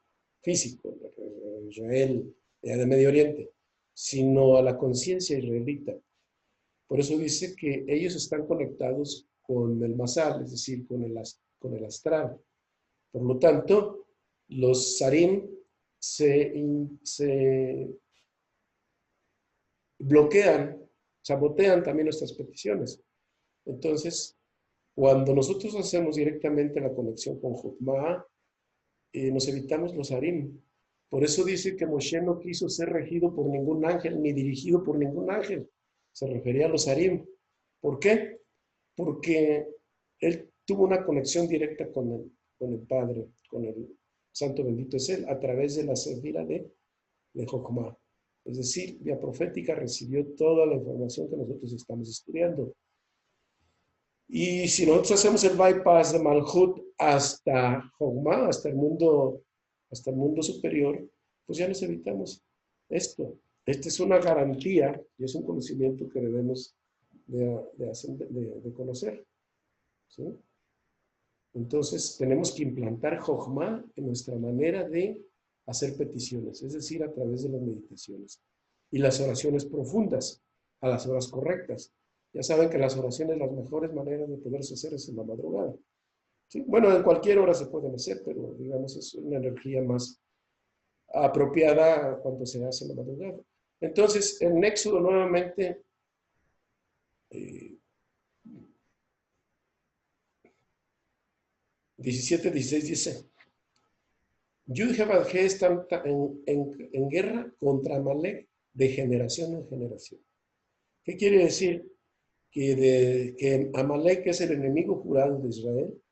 Speaker 1: físico, a Israel de Medio Oriente, sino a la conciencia israelita. Por eso dice que ellos están conectados con el masal, es decir, con el astral. Por lo tanto, los sarim se bloquean, sabotean también nuestras peticiones. Entonces, cuando nosotros hacemos directamente la conexión con Jokmah, nos evitamos los harim. Por eso dice que Moshe no quiso ser regido por ningún ángel, ni dirigido por ningún ángel. Se refería a los harim. ¿Por qué? Porque él tuvo una conexión directa con el Padre, con el Santo Bendito es Él, a través de la sefira de Jokmah. Es decir, vía profética recibió toda la información que nosotros estamos estudiando. Y si nosotros hacemos el bypass de Malhut hasta Jokmah, hasta el mundo superior, pues ya nos evitamos esto. Esta es una garantía y es un conocimiento que debemos de conocer. ¿Sí? Entonces, tenemos que implantar Jokmah en nuestra manera de hacer peticiones, es decir, a través de las meditaciones. Y las oraciones profundas, a las horas correctas. Ya saben que las oraciones, las mejores maneras de poderse hacer es en la madrugada. ¿Sí? Bueno, en cualquier hora se pueden hacer, pero digamos es una energía más apropiada cuando se hace en la madrugada. Entonces, en Éxodo nuevamente, 17, 16 dice, Yud-Heh-Vav-Heh están en guerra contra Amalek de generación en generación. ¿Qué quiere decir? Que Amalek es el enemigo jurado de Israel,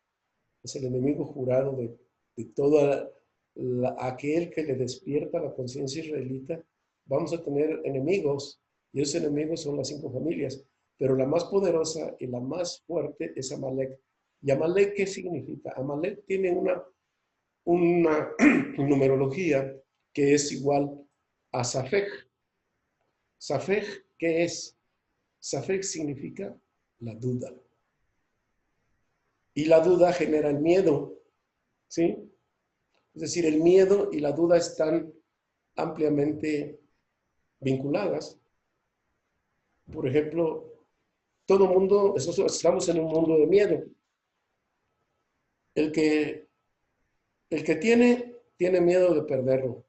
Speaker 1: es el enemigo jurado de todo aquel que le despierta la conciencia israelita. Vamos a tener enemigos, y esos enemigos son las 5 familias, pero la más poderosa y la más fuerte es Amalek. ¿Y Amalek qué significa? Amalek tiene una numerología que es igual a Safej. Safej, ¿qué es? Safej significa la duda. Y la duda genera el miedo, ¿sí? Es decir, el miedo y la duda están ampliamente vinculadas. Por ejemplo, todo mundo, estamos en un mundo de miedo. El que tiene miedo de perderlo.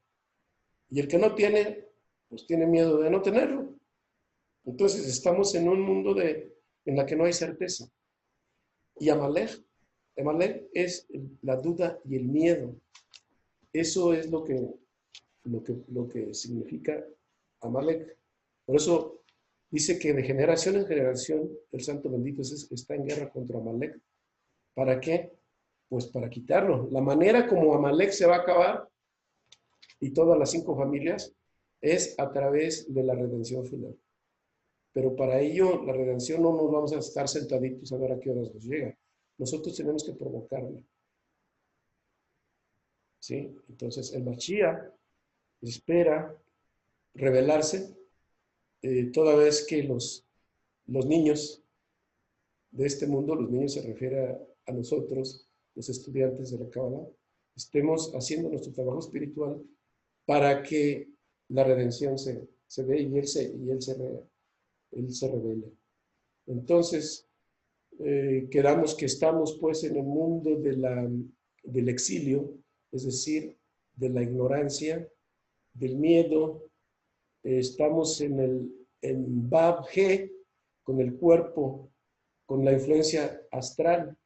Speaker 1: Y el que no tiene, pues tiene miedo de no tenerlo. Entonces estamos en un mundo en la que no hay certeza. Y Amalek es la duda y el miedo. Eso es lo que significa Amalek. Por eso dice que de generación en generación el Santo Bendito está en guerra contra Amalek. ¿Para qué? Pues para quitarlo. La manera como Amalek se va a acabar y todas las 5 familias es a través de la redención final. Pero para ello, la redención no nos vamos a estar sentaditos a ver a qué horas nos llega. Nosotros tenemos que provocarla. ¿Sí? Entonces, el Mashiach espera revelarse toda vez que los niños de este mundo, los niños se refiere a nosotros, los estudiantes de la Kabbalah, estemos haciendo nuestro trabajo espiritual para que la redención se dé y Él se revele. Entonces, quedamos que estamos pues en el mundo del exilio, es decir, de la ignorancia, del miedo. Estamos en Bab G, con el cuerpo, con la influencia astral.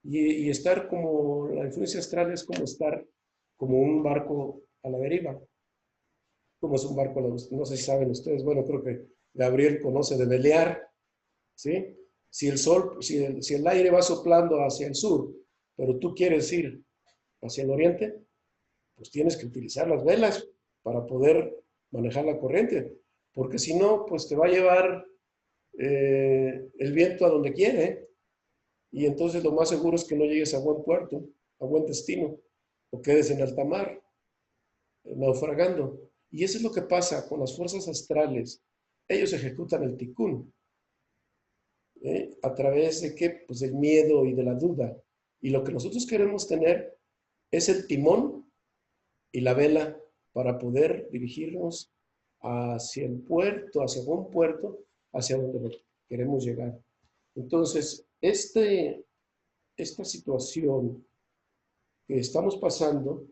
Speaker 1: Y estar como, la influencia astral es como estar como un barco a la deriva. Como es un barco a la deriva, no sé si saben ustedes, bueno, creo que Gabriel conoce de velear, ¿sí? Si el aire va soplando hacia el sur, pero tú quieres ir hacia el oriente, pues tienes que utilizar las velas para poder manejar la corriente, porque si no, pues te va a llevar el viento a donde quiere, y entonces lo más seguro es que no llegues a buen puerto, a buen destino, o quedes en alta mar, naufragando. Y eso es lo que pasa con las fuerzas astrales. Ellos ejecutan el tikkun. ¿A través de qué? Pues del miedo y de la duda. Y lo que nosotros queremos tener es el timón y la vela para poder dirigirnos hacia el puerto, hacia buen puerto, hacia donde queremos llegar. Entonces, esta situación que estamos pasando,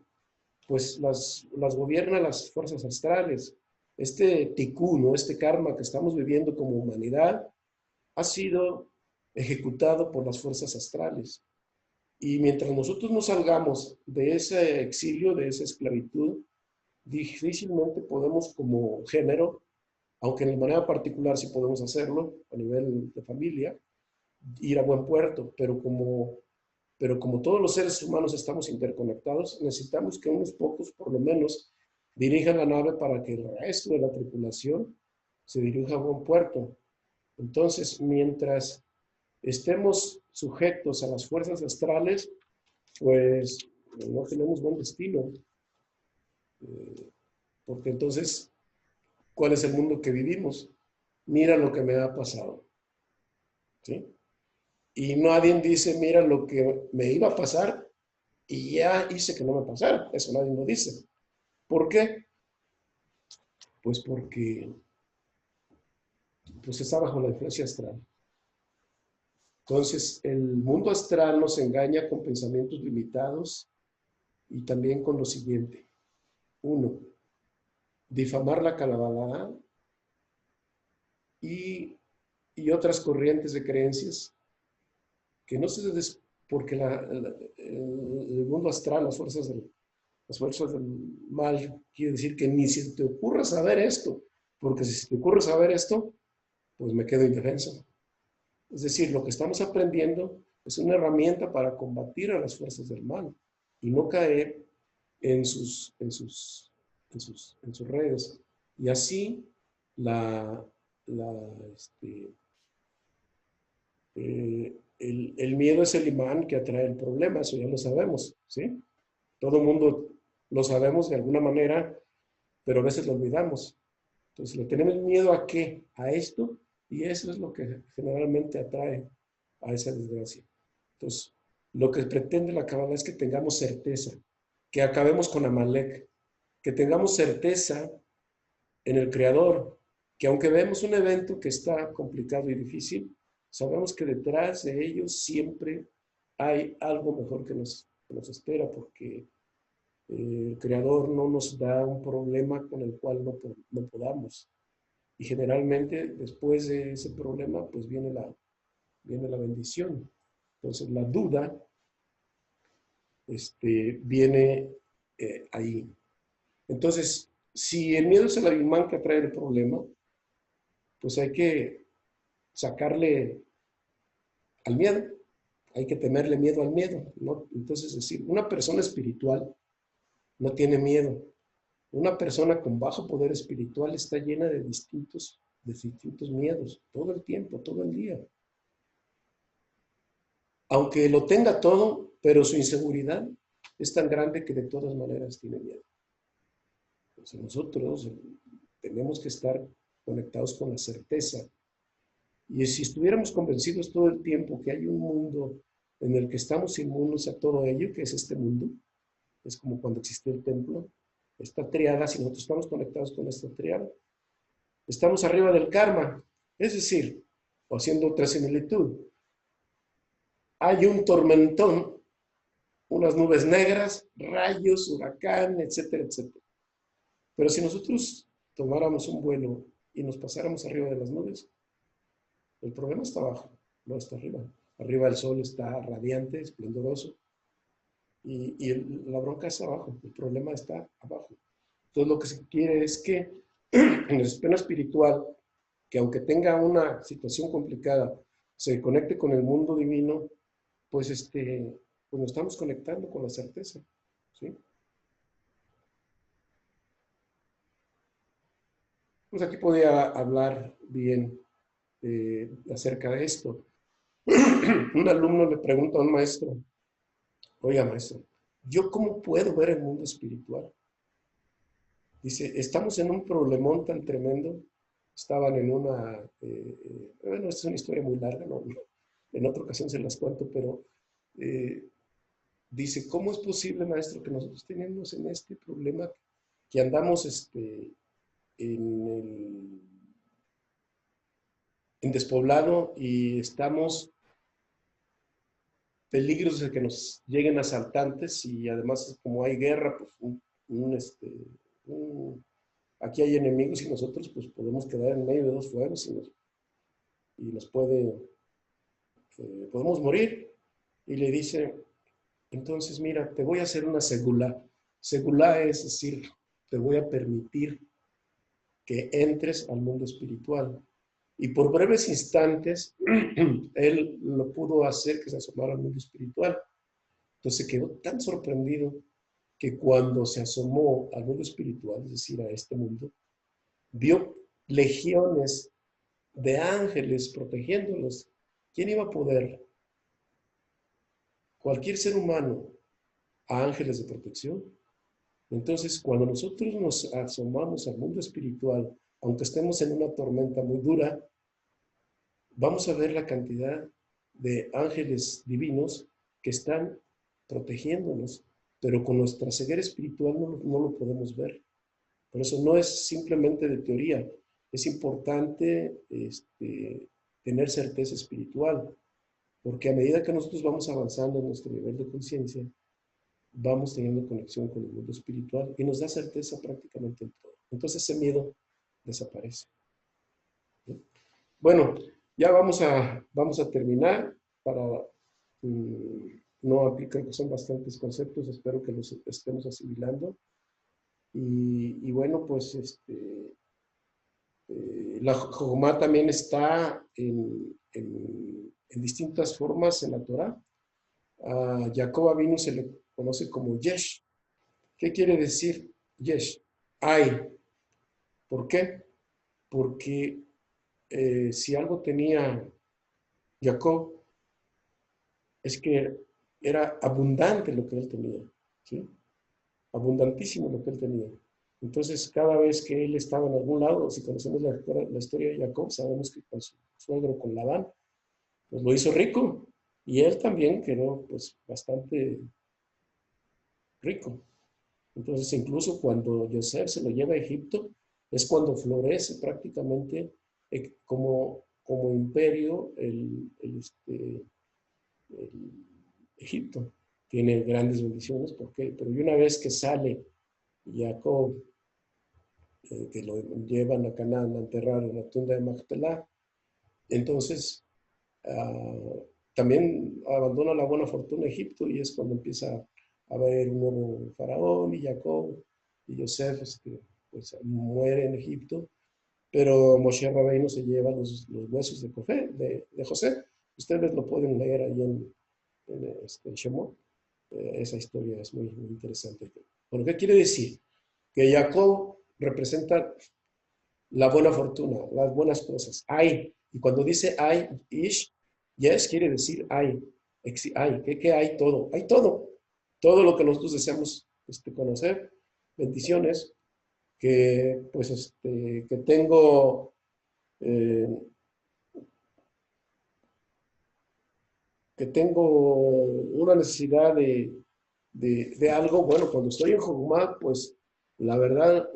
Speaker 1: pues las gobiernan las fuerzas astrales. Este tikkun, ¿no? Este karma que estamos viviendo como humanidad, ha sido ejecutado por las fuerzas astrales. Y mientras nosotros no salgamos de ese exilio, de esa esclavitud, difícilmente podemos como género, aunque de manera particular sí podemos hacerlo a nivel de familia, ir a buen puerto, pero como todos los seres humanos estamos interconectados, necesitamos que unos pocos, por lo menos, dirijan la nave para que el resto de la tripulación se dirija a buen puerto. Entonces, mientras estemos sujetos a las fuerzas astrales, pues no tenemos buen destino. Porque entonces, ¿cuál es el mundo que vivimos? Mira lo que me ha pasado. ¿Sí? Y nadie dice, mira lo que me iba a pasar y ya hice que no me pasara. Eso nadie lo dice. ¿Por qué? Pues porque pues está bajo la influencia astral. Entonces, el mundo astral nos engaña con pensamientos limitados y también con lo siguiente. 1. Difamar la Kabbalah y otras corrientes de creencias que no se porque el mundo astral, las fuerzas del mal, quiere decir que ni se te ocurra saber esto, porque si se te ocurre saber esto, pues me quedo indefenso. Es decir, lo que estamos aprendiendo es una herramienta para combatir a las fuerzas del mal y no caer en sus redes. Y así el miedo es el imán que atrae el problema, eso ya lo sabemos, ¿sí? Todo el mundo lo sabemos de alguna manera, pero a veces lo olvidamos. Entonces, ¿le tenemos miedo a qué? A esto, y eso es lo que generalmente atrae a esa desgracia. Entonces, lo que pretende la Kabbalah es que tengamos certeza, que acabemos con Amalek, que tengamos certeza en el Creador, que aunque vemos un evento que está complicado y difícil, sabemos que detrás de ellos siempre hay algo mejor que nos espera, porque el Creador no nos da un problema con el cual no podamos. Y generalmente después de ese problema, pues viene la bendición. Entonces la duda viene ahí. Entonces, si el miedo es el imán que atrae el problema, pues hay que sacarle al miedo, hay que temerle miedo al miedo, ¿no? Entonces, es decir, una persona espiritual no tiene miedo. Una persona con bajo poder espiritual está llena de distintos miedos, todo el tiempo, todo el día. Aunque lo tenga todo, pero su inseguridad es tan grande que de todas maneras tiene miedo. Entonces nosotros tenemos que estar conectados con la certeza. Y si estuviéramos convencidos todo el tiempo que hay un mundo en el que estamos inmunes a todo ello, que es este mundo, es como cuando existió el templo, esta triada, si nosotros estamos conectados con esta triada, estamos arriba del karma, es decir, o haciendo otra similitud, hay un tormentón, unas nubes negras, rayos, huracán, etcétera, etcétera. Pero si nosotros tomáramos un vuelo y nos pasáramos arriba de las nubes, el problema está abajo, no está arriba. Arriba el sol está radiante, esplendoroso, y la bronca está abajo, el problema está abajo. Entonces lo que se quiere es que en el plano espiritual, que aunque tenga una situación complicada, se conecte con el mundo divino, pues, pues nos estamos conectando con la certeza, ¿sí? Pues aquí podía hablar bien acerca de esto. Un alumno le pregunta a un maestro, oiga maestro, ¿yo cómo puedo ver el mundo espiritual? Dice, estamos en un problemón tan tremendo. Estaban en una, bueno, esta es una historia muy larga, ¿no? En otra ocasión se las cuento, pero dice, ¿cómo es posible, maestro, que nosotros tenemos en este problema que andamos en despoblado y estamos peligros de que nos lleguen asaltantes y además como hay guerra, pues aquí hay enemigos y nosotros pues podemos quedar en medio de dos fuegos y nos podemos morir. Y le dice, entonces mira, te voy a hacer una segulá. Segulá es decir, te voy a permitir que entres al mundo espiritual. Y por breves instantes, él lo pudo hacer que se asomara al mundo espiritual. Entonces quedó tan sorprendido que cuando se asomó al mundo espiritual, es decir, a este mundo, vio legiones de ángeles protegiéndolos. ¿Quién iba a poder? Cualquier ser humano a ángeles de protección. Entonces, cuando nosotros nos asomamos al mundo espiritual, aunque estemos en una tormenta muy dura, vamos a ver la cantidad de ángeles divinos que están protegiéndonos, pero con nuestra ceguera espiritual no lo podemos ver. Por eso no es simplemente de teoría, es importante tener certeza espiritual, porque a medida que nosotros vamos avanzando en nuestro nivel de conciencia, vamos teniendo conexión con el mundo espiritual y nos da certeza prácticamente en todo. Entonces ese miedo desaparece. ¿Sí? Bueno, ya vamos a terminar para no aplicar, que son bastantes conceptos, espero que los estemos asimilando. Y bueno, pues la Jojomá también está en distintas formas en la Torah. A Jacob Avinu se le conoce como Yesh. ¿Qué quiere decir Yesh? Hay. ¿Por qué? Porque si algo tenía Jacob, es que era abundante lo que él tenía, ¿sí? Abundantísimo lo que él tenía. Entonces, cada vez que él estaba en algún lado, si conocemos la historia de Jacob, sabemos que con su suegro, con Labán, pues lo hizo rico. Y él también quedó, pues, bastante rico. Entonces, incluso cuando Yosef se lo lleva a Egipto, es cuando florece prácticamente como imperio el Egipto. Tiene grandes bendiciones, pero una vez que sale Jacob, que lo llevan a Canaán a enterrar en la tumba de Macpelá, entonces también abandona la buena fortuna de Egipto y es cuando empieza a haber un nuevo faraón y Jacob y Yosef pues muere en Egipto, pero Moshe Rabbeinu se lleva los huesos de José. Ustedes lo pueden leer ahí en Shemot. Esa historia es muy, muy interesante. Bueno, ¿qué quiere decir? Que Jacob representa la buena fortuna, las buenas cosas. Hay. Y cuando dice hay, ish, yes quiere decir hay. Hay. ¿Qué hay? Todo. Hay todo. Todo lo que nosotros deseamos conocer. Bendiciones. Que pues que tengo una necesidad de algo. Bueno, cuando estoy en Jojumá, pues la verdad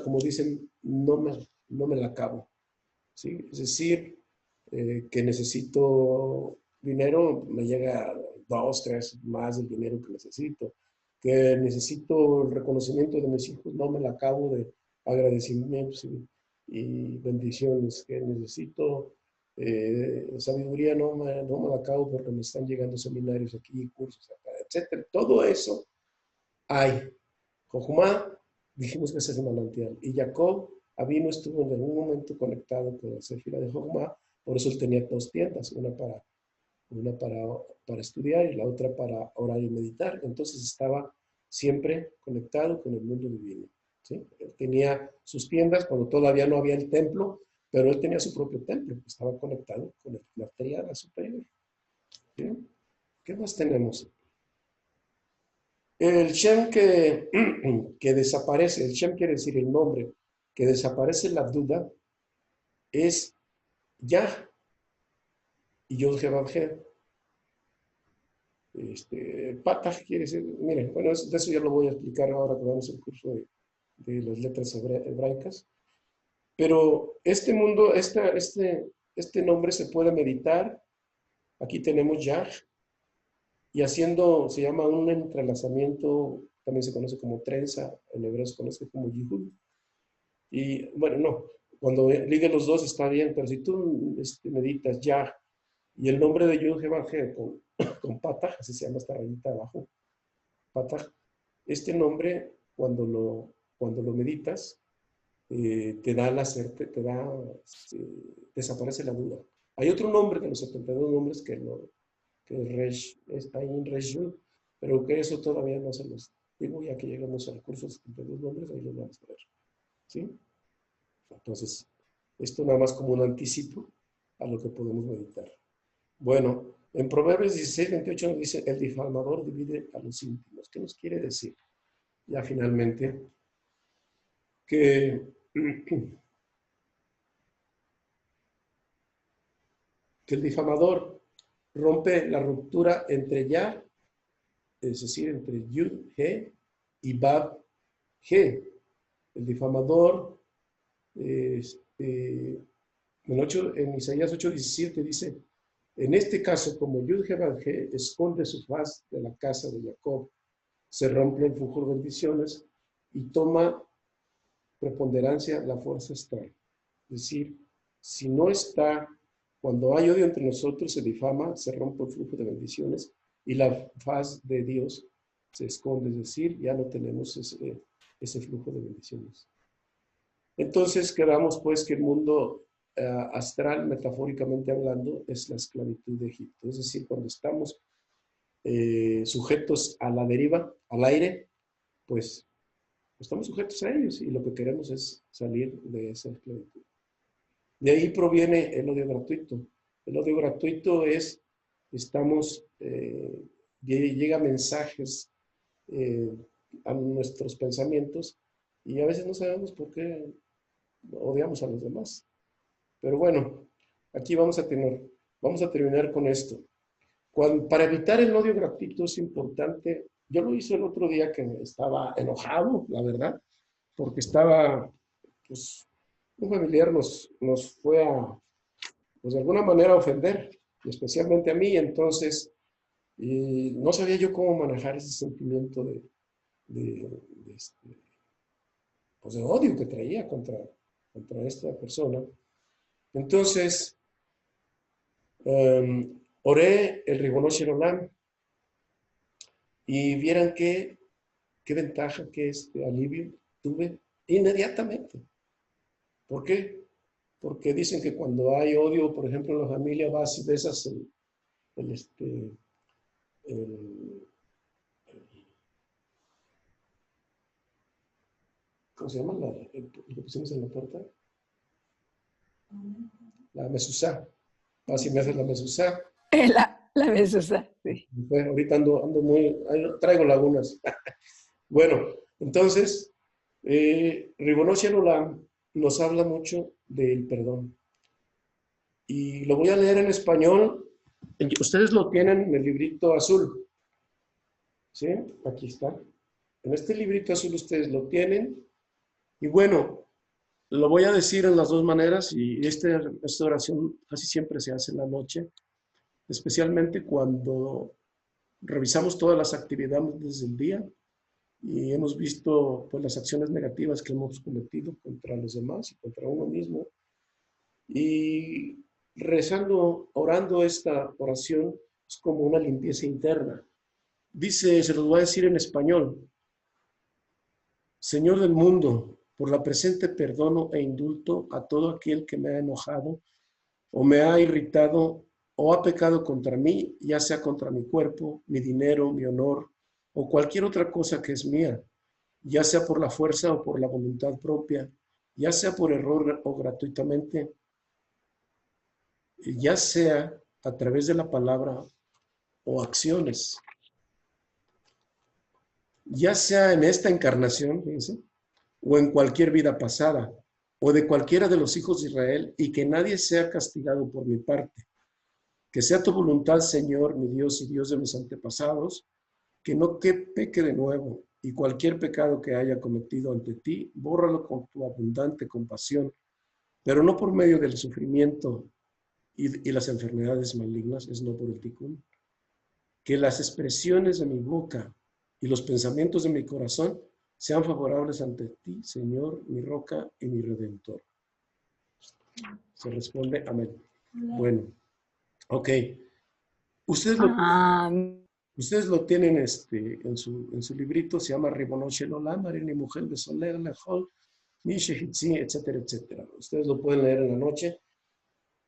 Speaker 1: como dicen, no me la acabo, ¿sí? Es decir, que necesito dinero, me llega 2, 3 más del dinero que necesito. Que necesito el reconocimiento de mis hijos, no me la acabo de agradecimientos y bendiciones. Que necesito sabiduría, no me la acabo porque me están llegando seminarios aquí, cursos acá, etc. Todo eso hay. Jojumá, dijimos que ese es el manantial. Y Jacob Avinu estuvo en algún momento conectado con la Sefira de Jojumá, por eso él tenía 2 tiendas, una para estudiar y la otra para orar y meditar. Entonces estaba siempre conectado con el mundo divino, ¿sí? Él tenía sus tiendas cuando todavía no había el templo, pero él tenía su propio templo, estaba conectado con la triada superior. ¿Sí? ¿Qué más tenemos? El Shem que desaparece, el Shem quiere decir el nombre, que desaparece la duda, es Yah y Yod-Heh-Vav-Heh. Patah quiere decir, miren, bueno, de eso ya lo voy a explicar ahora que vamos al curso de las letras hebraicas. Pero este mundo, este nombre se puede meditar. Aquí tenemos Yah, y haciendo, se llama un entrelazamiento, también se conoce como trenza, en hebreo se conoce como Yihud. Y bueno, no, cuando ligue los dos está bien, pero si tú meditas Yah y el nombre de Yud He con Patah, así se llama esta rayita abajo, Patah, este nombre, cuando lo meditas, te da desaparece la duda. Hay otro nombre de los 72 nombres que es Ayin Resh Yud, pero que eso todavía no se los digo, ya que llegamos al curso de 72 nombres, ahí los vamos a ver. ¿Sí? Entonces, esto nada más como un anticipo a lo que podemos meditar. Bueno, en Proverbios 16:28 nos dice, el difamador divide a los íntimos. ¿Qué nos quiere decir? Ya finalmente, que el difamador rompe la ruptura entre Yah, es decir, entre Yud, He y Bab, He. El difamador, en Isaías 8:17 dice, en este caso, como Yud, He, Bab, He esconde su faz de la casa de Jacob, se rompe el flujo de bendiciones y toma preponderancia la fuerza astral. Es decir, si no está, cuando hay odio entre nosotros, se difama, se rompe el flujo de bendiciones y la faz de Dios se esconde, es decir, ya no tenemos ese flujo de bendiciones. Entonces quedamos pues que el mundo astral, metafóricamente hablando, es la esclavitud de Egipto. Es decir, cuando estamos sujetos a la deriva, al aire, pues estamos sujetos a ellos y lo que queremos es salir de esa esclavitud. De ahí proviene el odio gratuito. El odio gratuito es, llega mensajes a nuestros pensamientos y a veces no sabemos por qué odiamos a los demás. Pero bueno, aquí vamos a terminar con esto. Para evitar el odio gratuito es importante. Yo lo hice el otro día que estaba enojado, la verdad, porque pues, un familiar nos fue pues de alguna manera a ofender, especialmente a mí, entonces no sabía yo cómo manejar ese sentimiento pues de odio que traía contra esta persona. Entonces, oré el Ribono Shel Olam y vieran qué ventaja, qué alivio tuve inmediatamente. ¿Por qué? Porque dicen que cuando hay odio, por ejemplo, en la familia, vas y besas ¿cómo se llama? Lo que pusimos en la puerta. La mezuzá. Vas y me haces la mezuzá.
Speaker 3: La mezuzá, sí.
Speaker 1: Bueno, ahorita ando muy, traigo lagunas. Bueno, entonces, Ribono Shel Olam nos habla mucho del perdón. Y lo voy a leer en español. Ustedes lo tienen en el librito azul. ¿Sí? Aquí está. En este librito azul ustedes lo tienen. Y bueno, lo voy a decir en las dos maneras. Y esta oración casi siempre se hace en la noche. Especialmente cuando revisamos todas las actividades del día y hemos visto pues, las acciones negativas que hemos cometido contra los demás y contra uno mismo. Y orando esta oración es como una limpieza interna. Dice, se los voy a decir en español: Señor del mundo, por la presente perdono e indulto a todo aquel que me ha enojado o me ha irritado o ha pecado contra mí, ya sea contra mi cuerpo, mi dinero, mi honor o cualquier otra cosa que es mía, ya sea por la fuerza o por la voluntad propia, ya sea por error o gratuitamente, ya sea a través de la palabra o acciones, ya sea en esta encarnación, fíjense, o en cualquier vida pasada, o de cualquiera de los hijos de Israel, y que nadie sea castigado por mi parte. Que sea tu voluntad, Señor, mi Dios y Dios de mis antepasados, que no peque de nuevo, y cualquier pecado que haya cometido ante ti, bórralo con tu abundante compasión, pero no por medio del sufrimiento y las enfermedades malignas, es no por el ticún. Que las expresiones de mi boca y los pensamientos de mi corazón sean favorables ante ti, Señor, mi roca y mi redentor. Se responde amén. Bueno, ok. Ustedes lo tienen en su librito, se llama Ribonoche Lolam, Marini Mujer de Soler, Lejol, Mishehitzi, etcétera, etcétera. Ustedes lo pueden leer en la noche.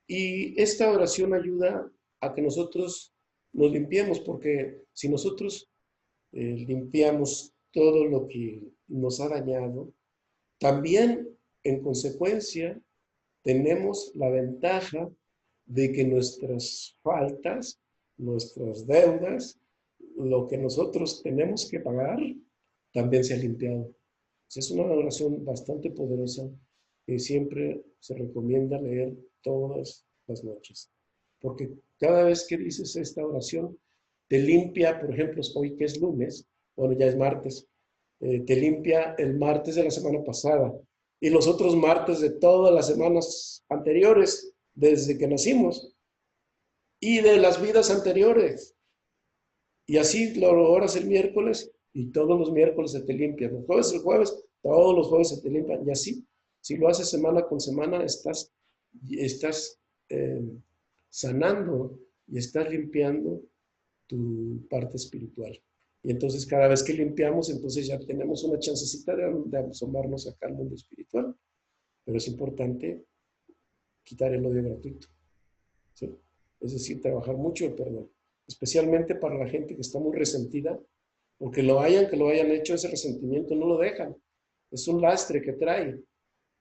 Speaker 1: Y esta oración ayuda a que nosotros nos limpiemos, porque si nosotros limpiamos todo lo que nos ha dañado, también en consecuencia tenemos la ventaja de que nuestras faltas, nuestras deudas, lo que nosotros tenemos que pagar, también se ha limpiado. Es una oración bastante poderosa que siempre se recomienda leer todas las noches. Porque cada vez que dices esta oración, te limpia, por ejemplo, hoy que es lunes, bueno, ya es martes, te limpia el martes de la semana pasada y los otros martes de todas las semanas anteriores, desde que nacimos, y de las vidas anteriores. Y así lo oras el miércoles y todos los miércoles se te limpian. Los jueves, todos los jueves se te limpian. Y así, si lo haces semana con semana, estás sanando y estás limpiando tu parte espiritual. Y entonces cada vez que limpiamos, entonces ya tenemos una chancecita de asomarnos acá al mundo espiritual. Pero es importante quitar el odio gratuito, ¿sí? Es decir, trabajar mucho el perdón, especialmente para la gente que está muy resentida, porque que lo hayan hecho, ese resentimiento no lo dejan. Es un lastre que trae.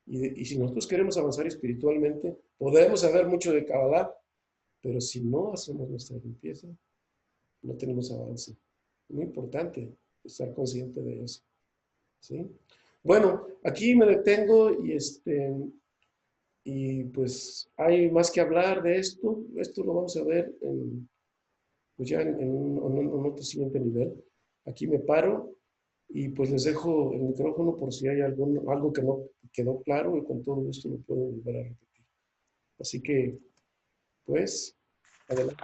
Speaker 1: Y si nosotros queremos avanzar espiritualmente, podemos saber mucho de Kabbalah, pero si no hacemos nuestra limpieza, no tenemos avance. Es muy importante estar consciente de eso, ¿sí? Bueno, aquí me detengo y pues hay más que hablar de esto. Esto lo vamos a ver pues ya en un otro siguiente nivel. Aquí me paro y pues les dejo el micrófono por si hay algo que no quedó claro y con todo gusto lo puedo volver a repetir. Así que, pues, adelante.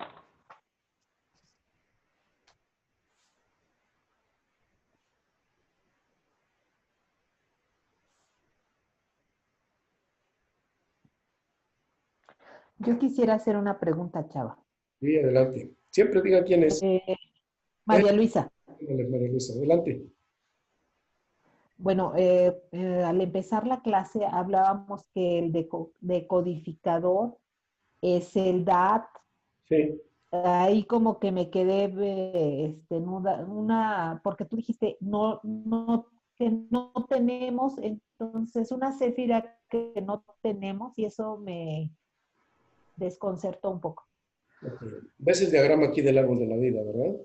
Speaker 4: Yo quisiera hacer una pregunta, Chava.
Speaker 1: Sí, adelante. Siempre diga quién es.
Speaker 4: María Luisa.
Speaker 1: María Luisa, adelante.
Speaker 4: Bueno, al empezar la clase hablábamos que el decodificador es el DAT.
Speaker 1: Sí.
Speaker 4: Ahí como que me quedé porque tú dijiste que no tenemos, entonces una céfira que no tenemos y eso me desconcertó un poco.
Speaker 1: Okay. ¿Ves el diagrama aquí del árbol de la vida, verdad?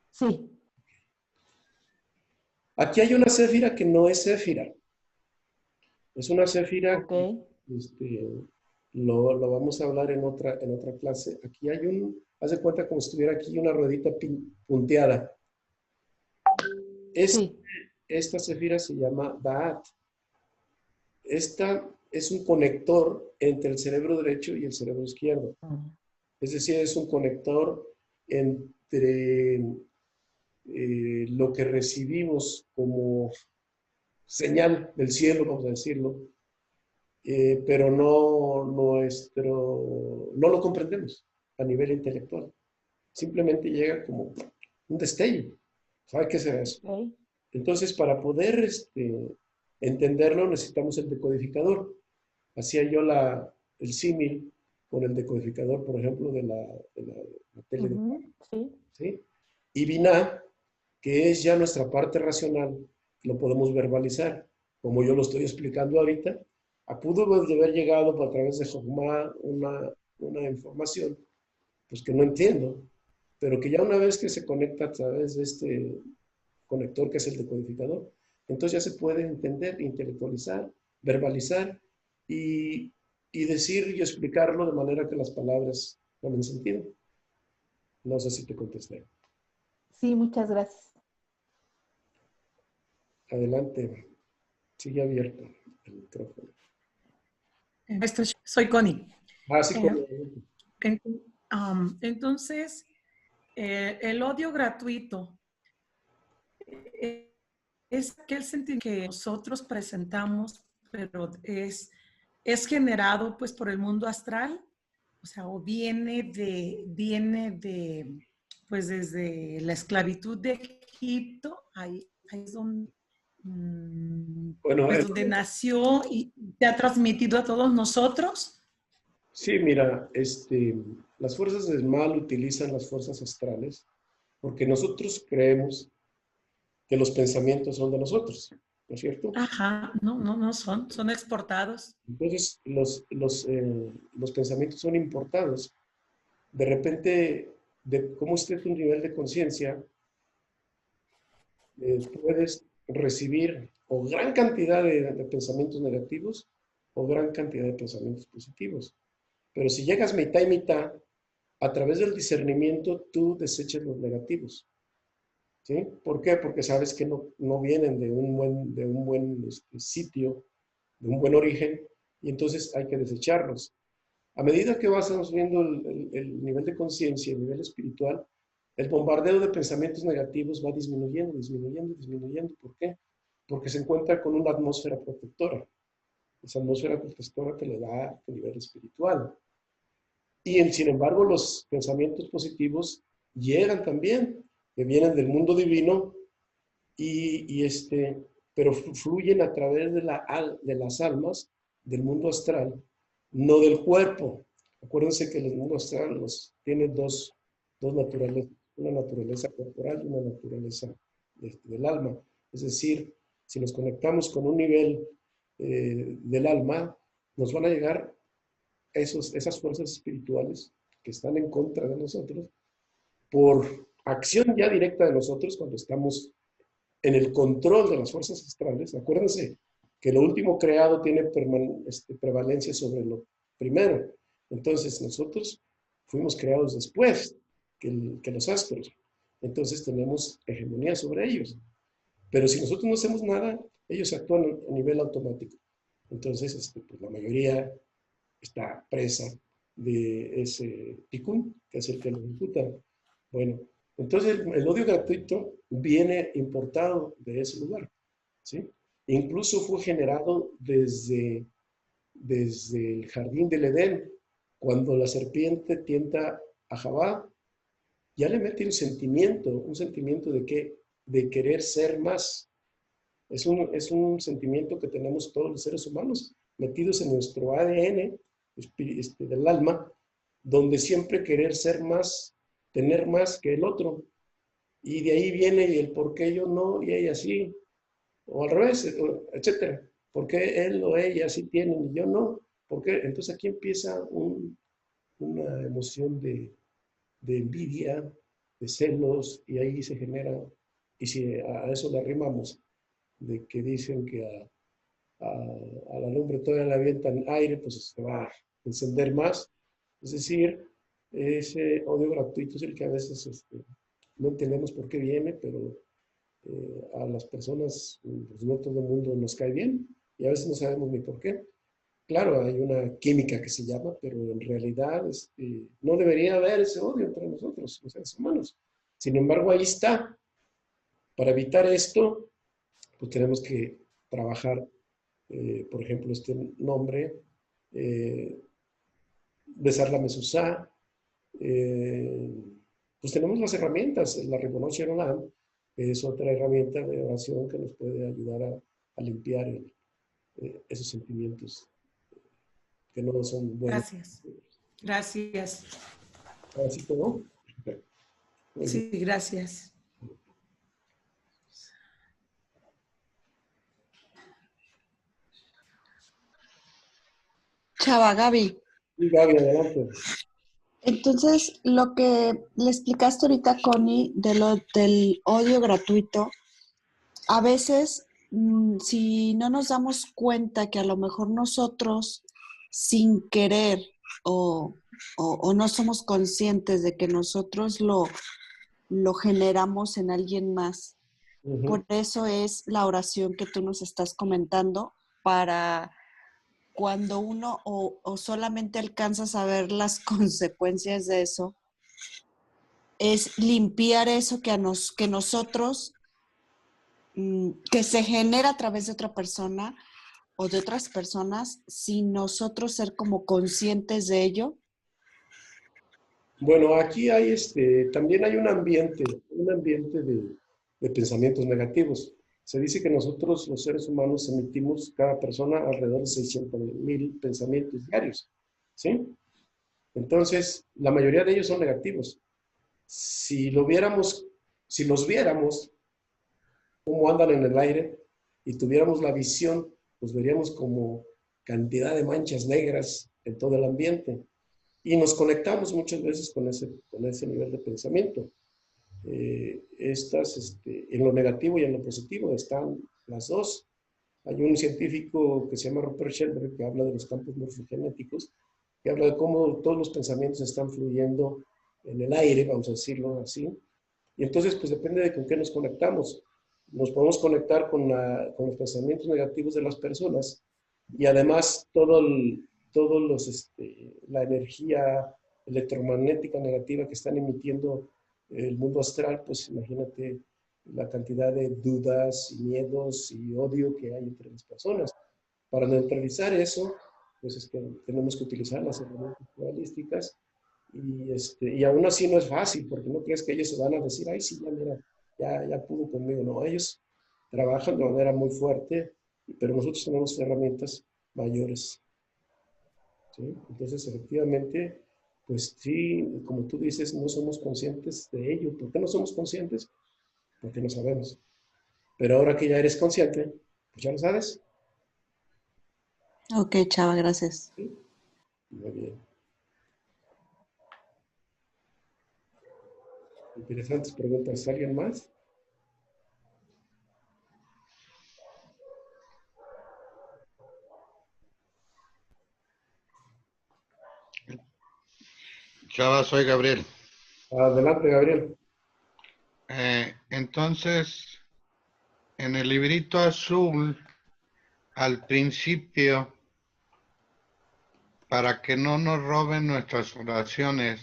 Speaker 4: Sí.
Speaker 1: Aquí hay una céfira que no es céfira. Es una céfira
Speaker 4: Okay.
Speaker 1: que lo vamos a hablar en otra clase. Aquí hay haz de cuenta como si estuviera aquí una ruedita punteada.
Speaker 4: Sí.
Speaker 1: Esta céfira se llama Da'at. Esta es un conector entre el cerebro derecho y el cerebro izquierdo. Es decir, es un conector entre lo que recibimos como señal del cielo, vamos a decirlo, pero no lo comprendemos a nivel intelectual. Simplemente llega como un destello. ¿Sabe qué será eso?
Speaker 4: Okay.
Speaker 1: Entonces, para poder entenderlo, necesitamos el decodificador. Hacía yo el símil con el decodificador, por ejemplo, de la tele.
Speaker 4: Sí.
Speaker 1: ¿Sí? Y Binah, que es ya nuestra parte racional, lo podemos verbalizar. Como yo lo estoy explicando ahorita, pudo haber llegado a través de Jochma una información pues que no entiendo, pero que ya una vez que se conecta a través de este conector que es el decodificador, entonces ya se puede entender, intelectualizar, verbalizar y decir y explicarlo de manera que las palabras tomen sentido. No sé si te contesté.
Speaker 4: Sí, muchas gracias.
Speaker 1: Adelante. Sigue abierto el micrófono.
Speaker 2: Soy Connie.
Speaker 1: Ah, sí,
Speaker 2: En- entonces, el odio gratuito es aquel sentimiento que nosotros presentamos, pero es generado pues por el mundo astral, o sea, o viene de pues desde la esclavitud de Egipto, ahí es donde,
Speaker 1: bueno,
Speaker 2: pues donde nació y se ha transmitido a todos nosotros.
Speaker 1: sí, mira, las fuerzas del mal utilizan las fuerzas astrales porque nosotros creemos que los pensamientos son de nosotros, ¿no es cierto?
Speaker 2: Ajá, no son exportados.
Speaker 1: Entonces, los pensamientos son importados. De repente, de cómo esté tu nivel de conciencia, puedes recibir o gran cantidad de pensamientos negativos o gran cantidad de pensamientos positivos. Pero si llegas mitad y mitad, a través del discernimiento tú desechas los negativos. ¿Sí? ¿Por qué? Porque sabes que no vienen de un buen sitio, de un buen origen, y entonces hay que desecharlos. A medida que vas subiendo el nivel de conciencia, el nivel espiritual, el bombardeo de pensamientos negativos va disminuyendo, disminuyendo, disminuyendo. ¿Por qué? Porque se encuentra con una atmósfera protectora. Esa atmósfera protectora te le da tu nivel espiritual. Y sin embargo, los pensamientos positivos llegan también, que vienen del mundo divino, pero fluyen a través de las almas del mundo astral, no del cuerpo. Acuérdense que el mundo astral tiene dos naturalezas, una naturaleza corporal y una naturaleza del alma. Es decir, si nos conectamos con un nivel del alma, nos van a llegar esas fuerzas espirituales que están en contra de nosotros por acción ya directa de nosotros cuando estamos en el control de las fuerzas astrales. Acuérdense que lo último creado tiene prevalencia sobre lo primero. Entonces nosotros fuimos creados después que los astros. Entonces tenemos hegemonía sobre ellos. Pero si nosotros no hacemos nada, ellos actúan a nivel automático. Entonces pues la mayoría está presa de ese ticún, que es el que lo ejecuta. Bueno, entonces el odio gratuito viene importado de ese lugar, ¿sí? Incluso fue generado desde el jardín del Edén, cuando la serpiente tienta a Jabá, ya le mete un sentimiento de querer ser más. Es un sentimiento que tenemos todos los seres humanos, metidos en nuestro ADN del alma, donde siempre querer ser más, tener más que el otro. Y de ahí viene el por qué yo no y ella sí, o al revés, etcétera. ¿Por qué él o ella sí tienen y yo no? ¿Por qué? Entonces aquí empieza una emoción de envidia, de celos, y ahí se genera, y si a eso le arrimamos, de que dicen que a la lumbre todavía le avientan aire, pues se va a encender más. Es decir, ese odio gratuito es el que a veces no entendemos por qué viene, pero a las personas, pues no todo el mundo nos cae bien y a veces no sabemos ni por qué. Claro, hay una química que se llama, pero en realidad no debería haber ese odio entre nosotros, los seres humanos. Sin embargo, ahí está. Para evitar esto, pues tenemos que trabajar, por ejemplo, este nombre, besar la mesuzá, pues tenemos las herramientas. La Ribonoche Olam es otra herramienta de oración que nos puede ayudar a limpiar esos sentimientos que no son buenos.
Speaker 2: Gracias. Gracias.
Speaker 1: ¿Así todo?
Speaker 2: Sí, gracias.
Speaker 5: Chava, Gaby.
Speaker 1: Sí, Gaby, adelante.
Speaker 5: Entonces, lo que le explicaste ahorita, Connie, del odio gratuito, a veces, si no nos damos cuenta que a lo mejor nosotros, sin querer o no somos conscientes de que nosotros lo generamos en alguien más, Por eso es la oración que tú nos estás comentando, para cuando uno o solamente alcanzas a ver las consecuencias de eso, es limpiar eso que nosotros, que se genera a través de otra persona o de otras personas, sin nosotros ser como conscientes de ello.
Speaker 1: Bueno, aquí hay también hay un ambiente de pensamientos negativos. Se dice que nosotros, los seres humanos, emitimos cada persona alrededor de 600,000 pensamientos diarios, ¿sí? Entonces, la mayoría de ellos son negativos. Si lo viéramos, si los viéramos cómo andan en el aire y tuviéramos la visión, pues veríamos como cantidad de manchas negras en todo el ambiente. Y nos conectamos muchas veces con ese nivel de pensamiento. En lo negativo y en lo positivo están las dos. Hay un científico que se llama Rupert Sheldrake que habla de los campos morfogenéticos, que habla de cómo todos los pensamientos están fluyendo en el aire, vamos a decirlo así. Y entonces, pues depende de con qué nos conectamos. Nos podemos conectar con los pensamientos negativos de las personas y además la energía electromagnética negativa que están emitiendo el mundo astral, pues imagínate la cantidad de dudas y miedos y odio que hay entre las personas. Para neutralizar eso, pues es que tenemos que utilizar las herramientas dualísticas y aún así no es fácil, porque no crees que ellos se van a decir, ay, sí, ya mira, ya pudo conmigo. No, ellos trabajan de manera muy fuerte, pero nosotros tenemos herramientas mayores, ¿sí? Entonces, efectivamente, pues sí, como tú dices, no somos conscientes de ello. ¿Por qué no somos conscientes? Porque no sabemos. Pero ahora que ya eres consciente, pues ya lo sabes.
Speaker 5: Ok, Chava, gracias.
Speaker 1: ¿Sí? Muy bien. Interesantes preguntas. ¿Alguien más?
Speaker 6: Chava, soy Gabriel.
Speaker 1: Adelante, Gabriel.
Speaker 6: Entonces, en el librito azul, al principio, para que no nos roben nuestras oraciones,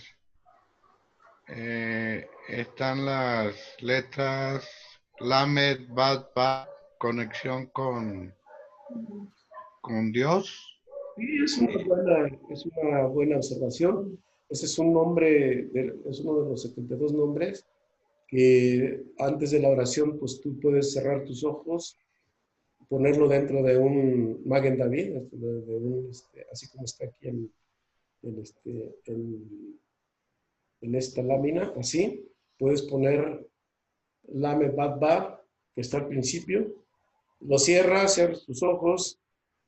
Speaker 6: están las letras Lamed, Bad, Ba, conexión con Dios.
Speaker 1: Sí, es una buena observación. Ese es un nombre, es uno de los 72 nombres que antes de la oración, pues tú puedes cerrar tus ojos, ponerlo dentro de un Magen David, así como está aquí en, este, en esta lámina, así. Puedes poner Lame Bad Bad, que está al principio, lo cierras tus ojos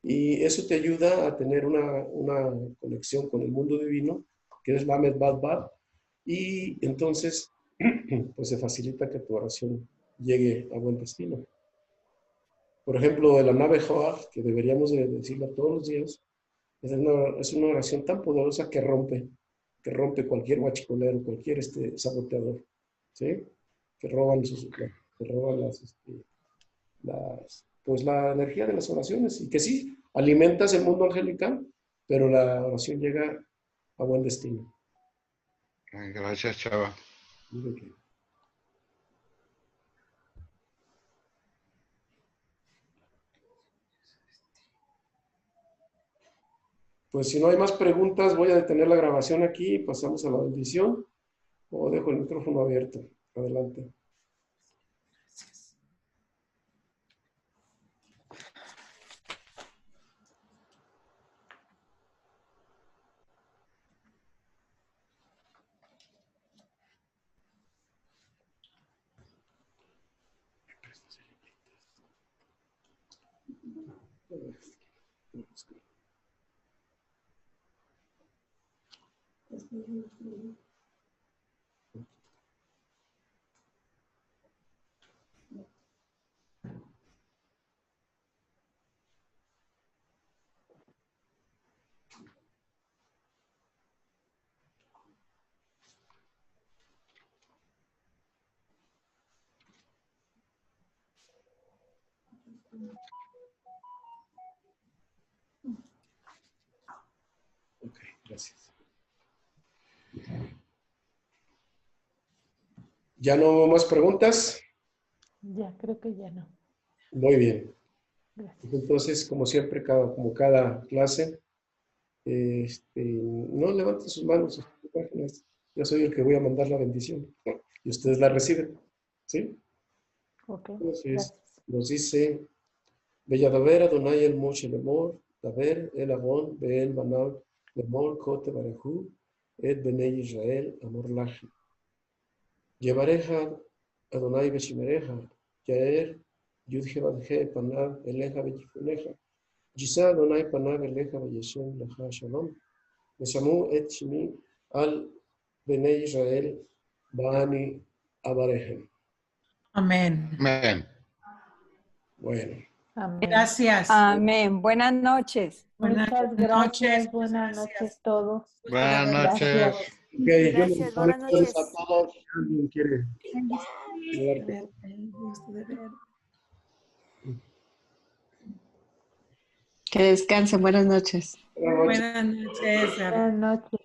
Speaker 1: y eso te ayuda a tener una conexión con el mundo divino, que es Lamed Bad Bad, y entonces pues se facilita que tu oración llegue a buen destino. Por ejemplo, de la nave Joab, que deberíamos de decirla todos los días, es una oración tan poderosa que rompe cualquier guachicolero, cualquier saboteador, ¿sí? Que roban pues la energía de las oraciones y que sí, alimentas el mundo angelical, pero la oración llega a buen destino.
Speaker 6: Gracias, Chava.
Speaker 1: Pues si no hay más preguntas, voy a detener la grabación aquí y pasamos a la bendición o dejo el micrófono abierto. Adelante. Ok, gracias. ¿Ya no más preguntas?
Speaker 4: Ya, creo que ya no.
Speaker 1: Muy bien.
Speaker 4: Gracias.
Speaker 1: Entonces, como siempre, como cada clase, no levanten sus manos. Yo soy el que voy a mandar la bendición y ustedes la reciben. ¿Sí?
Speaker 4: Ok,
Speaker 1: Entonces,
Speaker 4: gracias.
Speaker 1: nos dice, Belladaver Adonai el Moshe Lemor, Daver el Avon, Beel Banab, Lemor Kote Barehu, Ed Benei Israel, Amor Lachi. Yevareja Adonai Beshimereja, Yaer, Yudhe Badhe Panav, Eleja Bejifuneja, Yisa Adonai Panav, Eleja Beyeshem, Lecha Shalom. Neshamu et Shimi al Benei Israel, Baani Abarejem.
Speaker 2: Amén.
Speaker 6: Amén.
Speaker 1: Bueno.
Speaker 4: Amén.
Speaker 2: Gracias.
Speaker 3: Amén. Buenas noches.
Speaker 2: Buenas
Speaker 4: Muchas
Speaker 2: noches.
Speaker 4: gracias. Buenas noches todos.
Speaker 2: Gusto de
Speaker 6: Buenas
Speaker 2: verlos.
Speaker 6: noches.
Speaker 4: Gracias.
Speaker 1: Okay,
Speaker 3: Gracias, buenas noches.
Speaker 1: a todos. ¿Alguien quiere
Speaker 2: De verte, gusto de verte.
Speaker 5: Que descansen. Buenas noches.
Speaker 1: Buenas noches.
Speaker 2: Buenas noches.
Speaker 4: Buenas noches.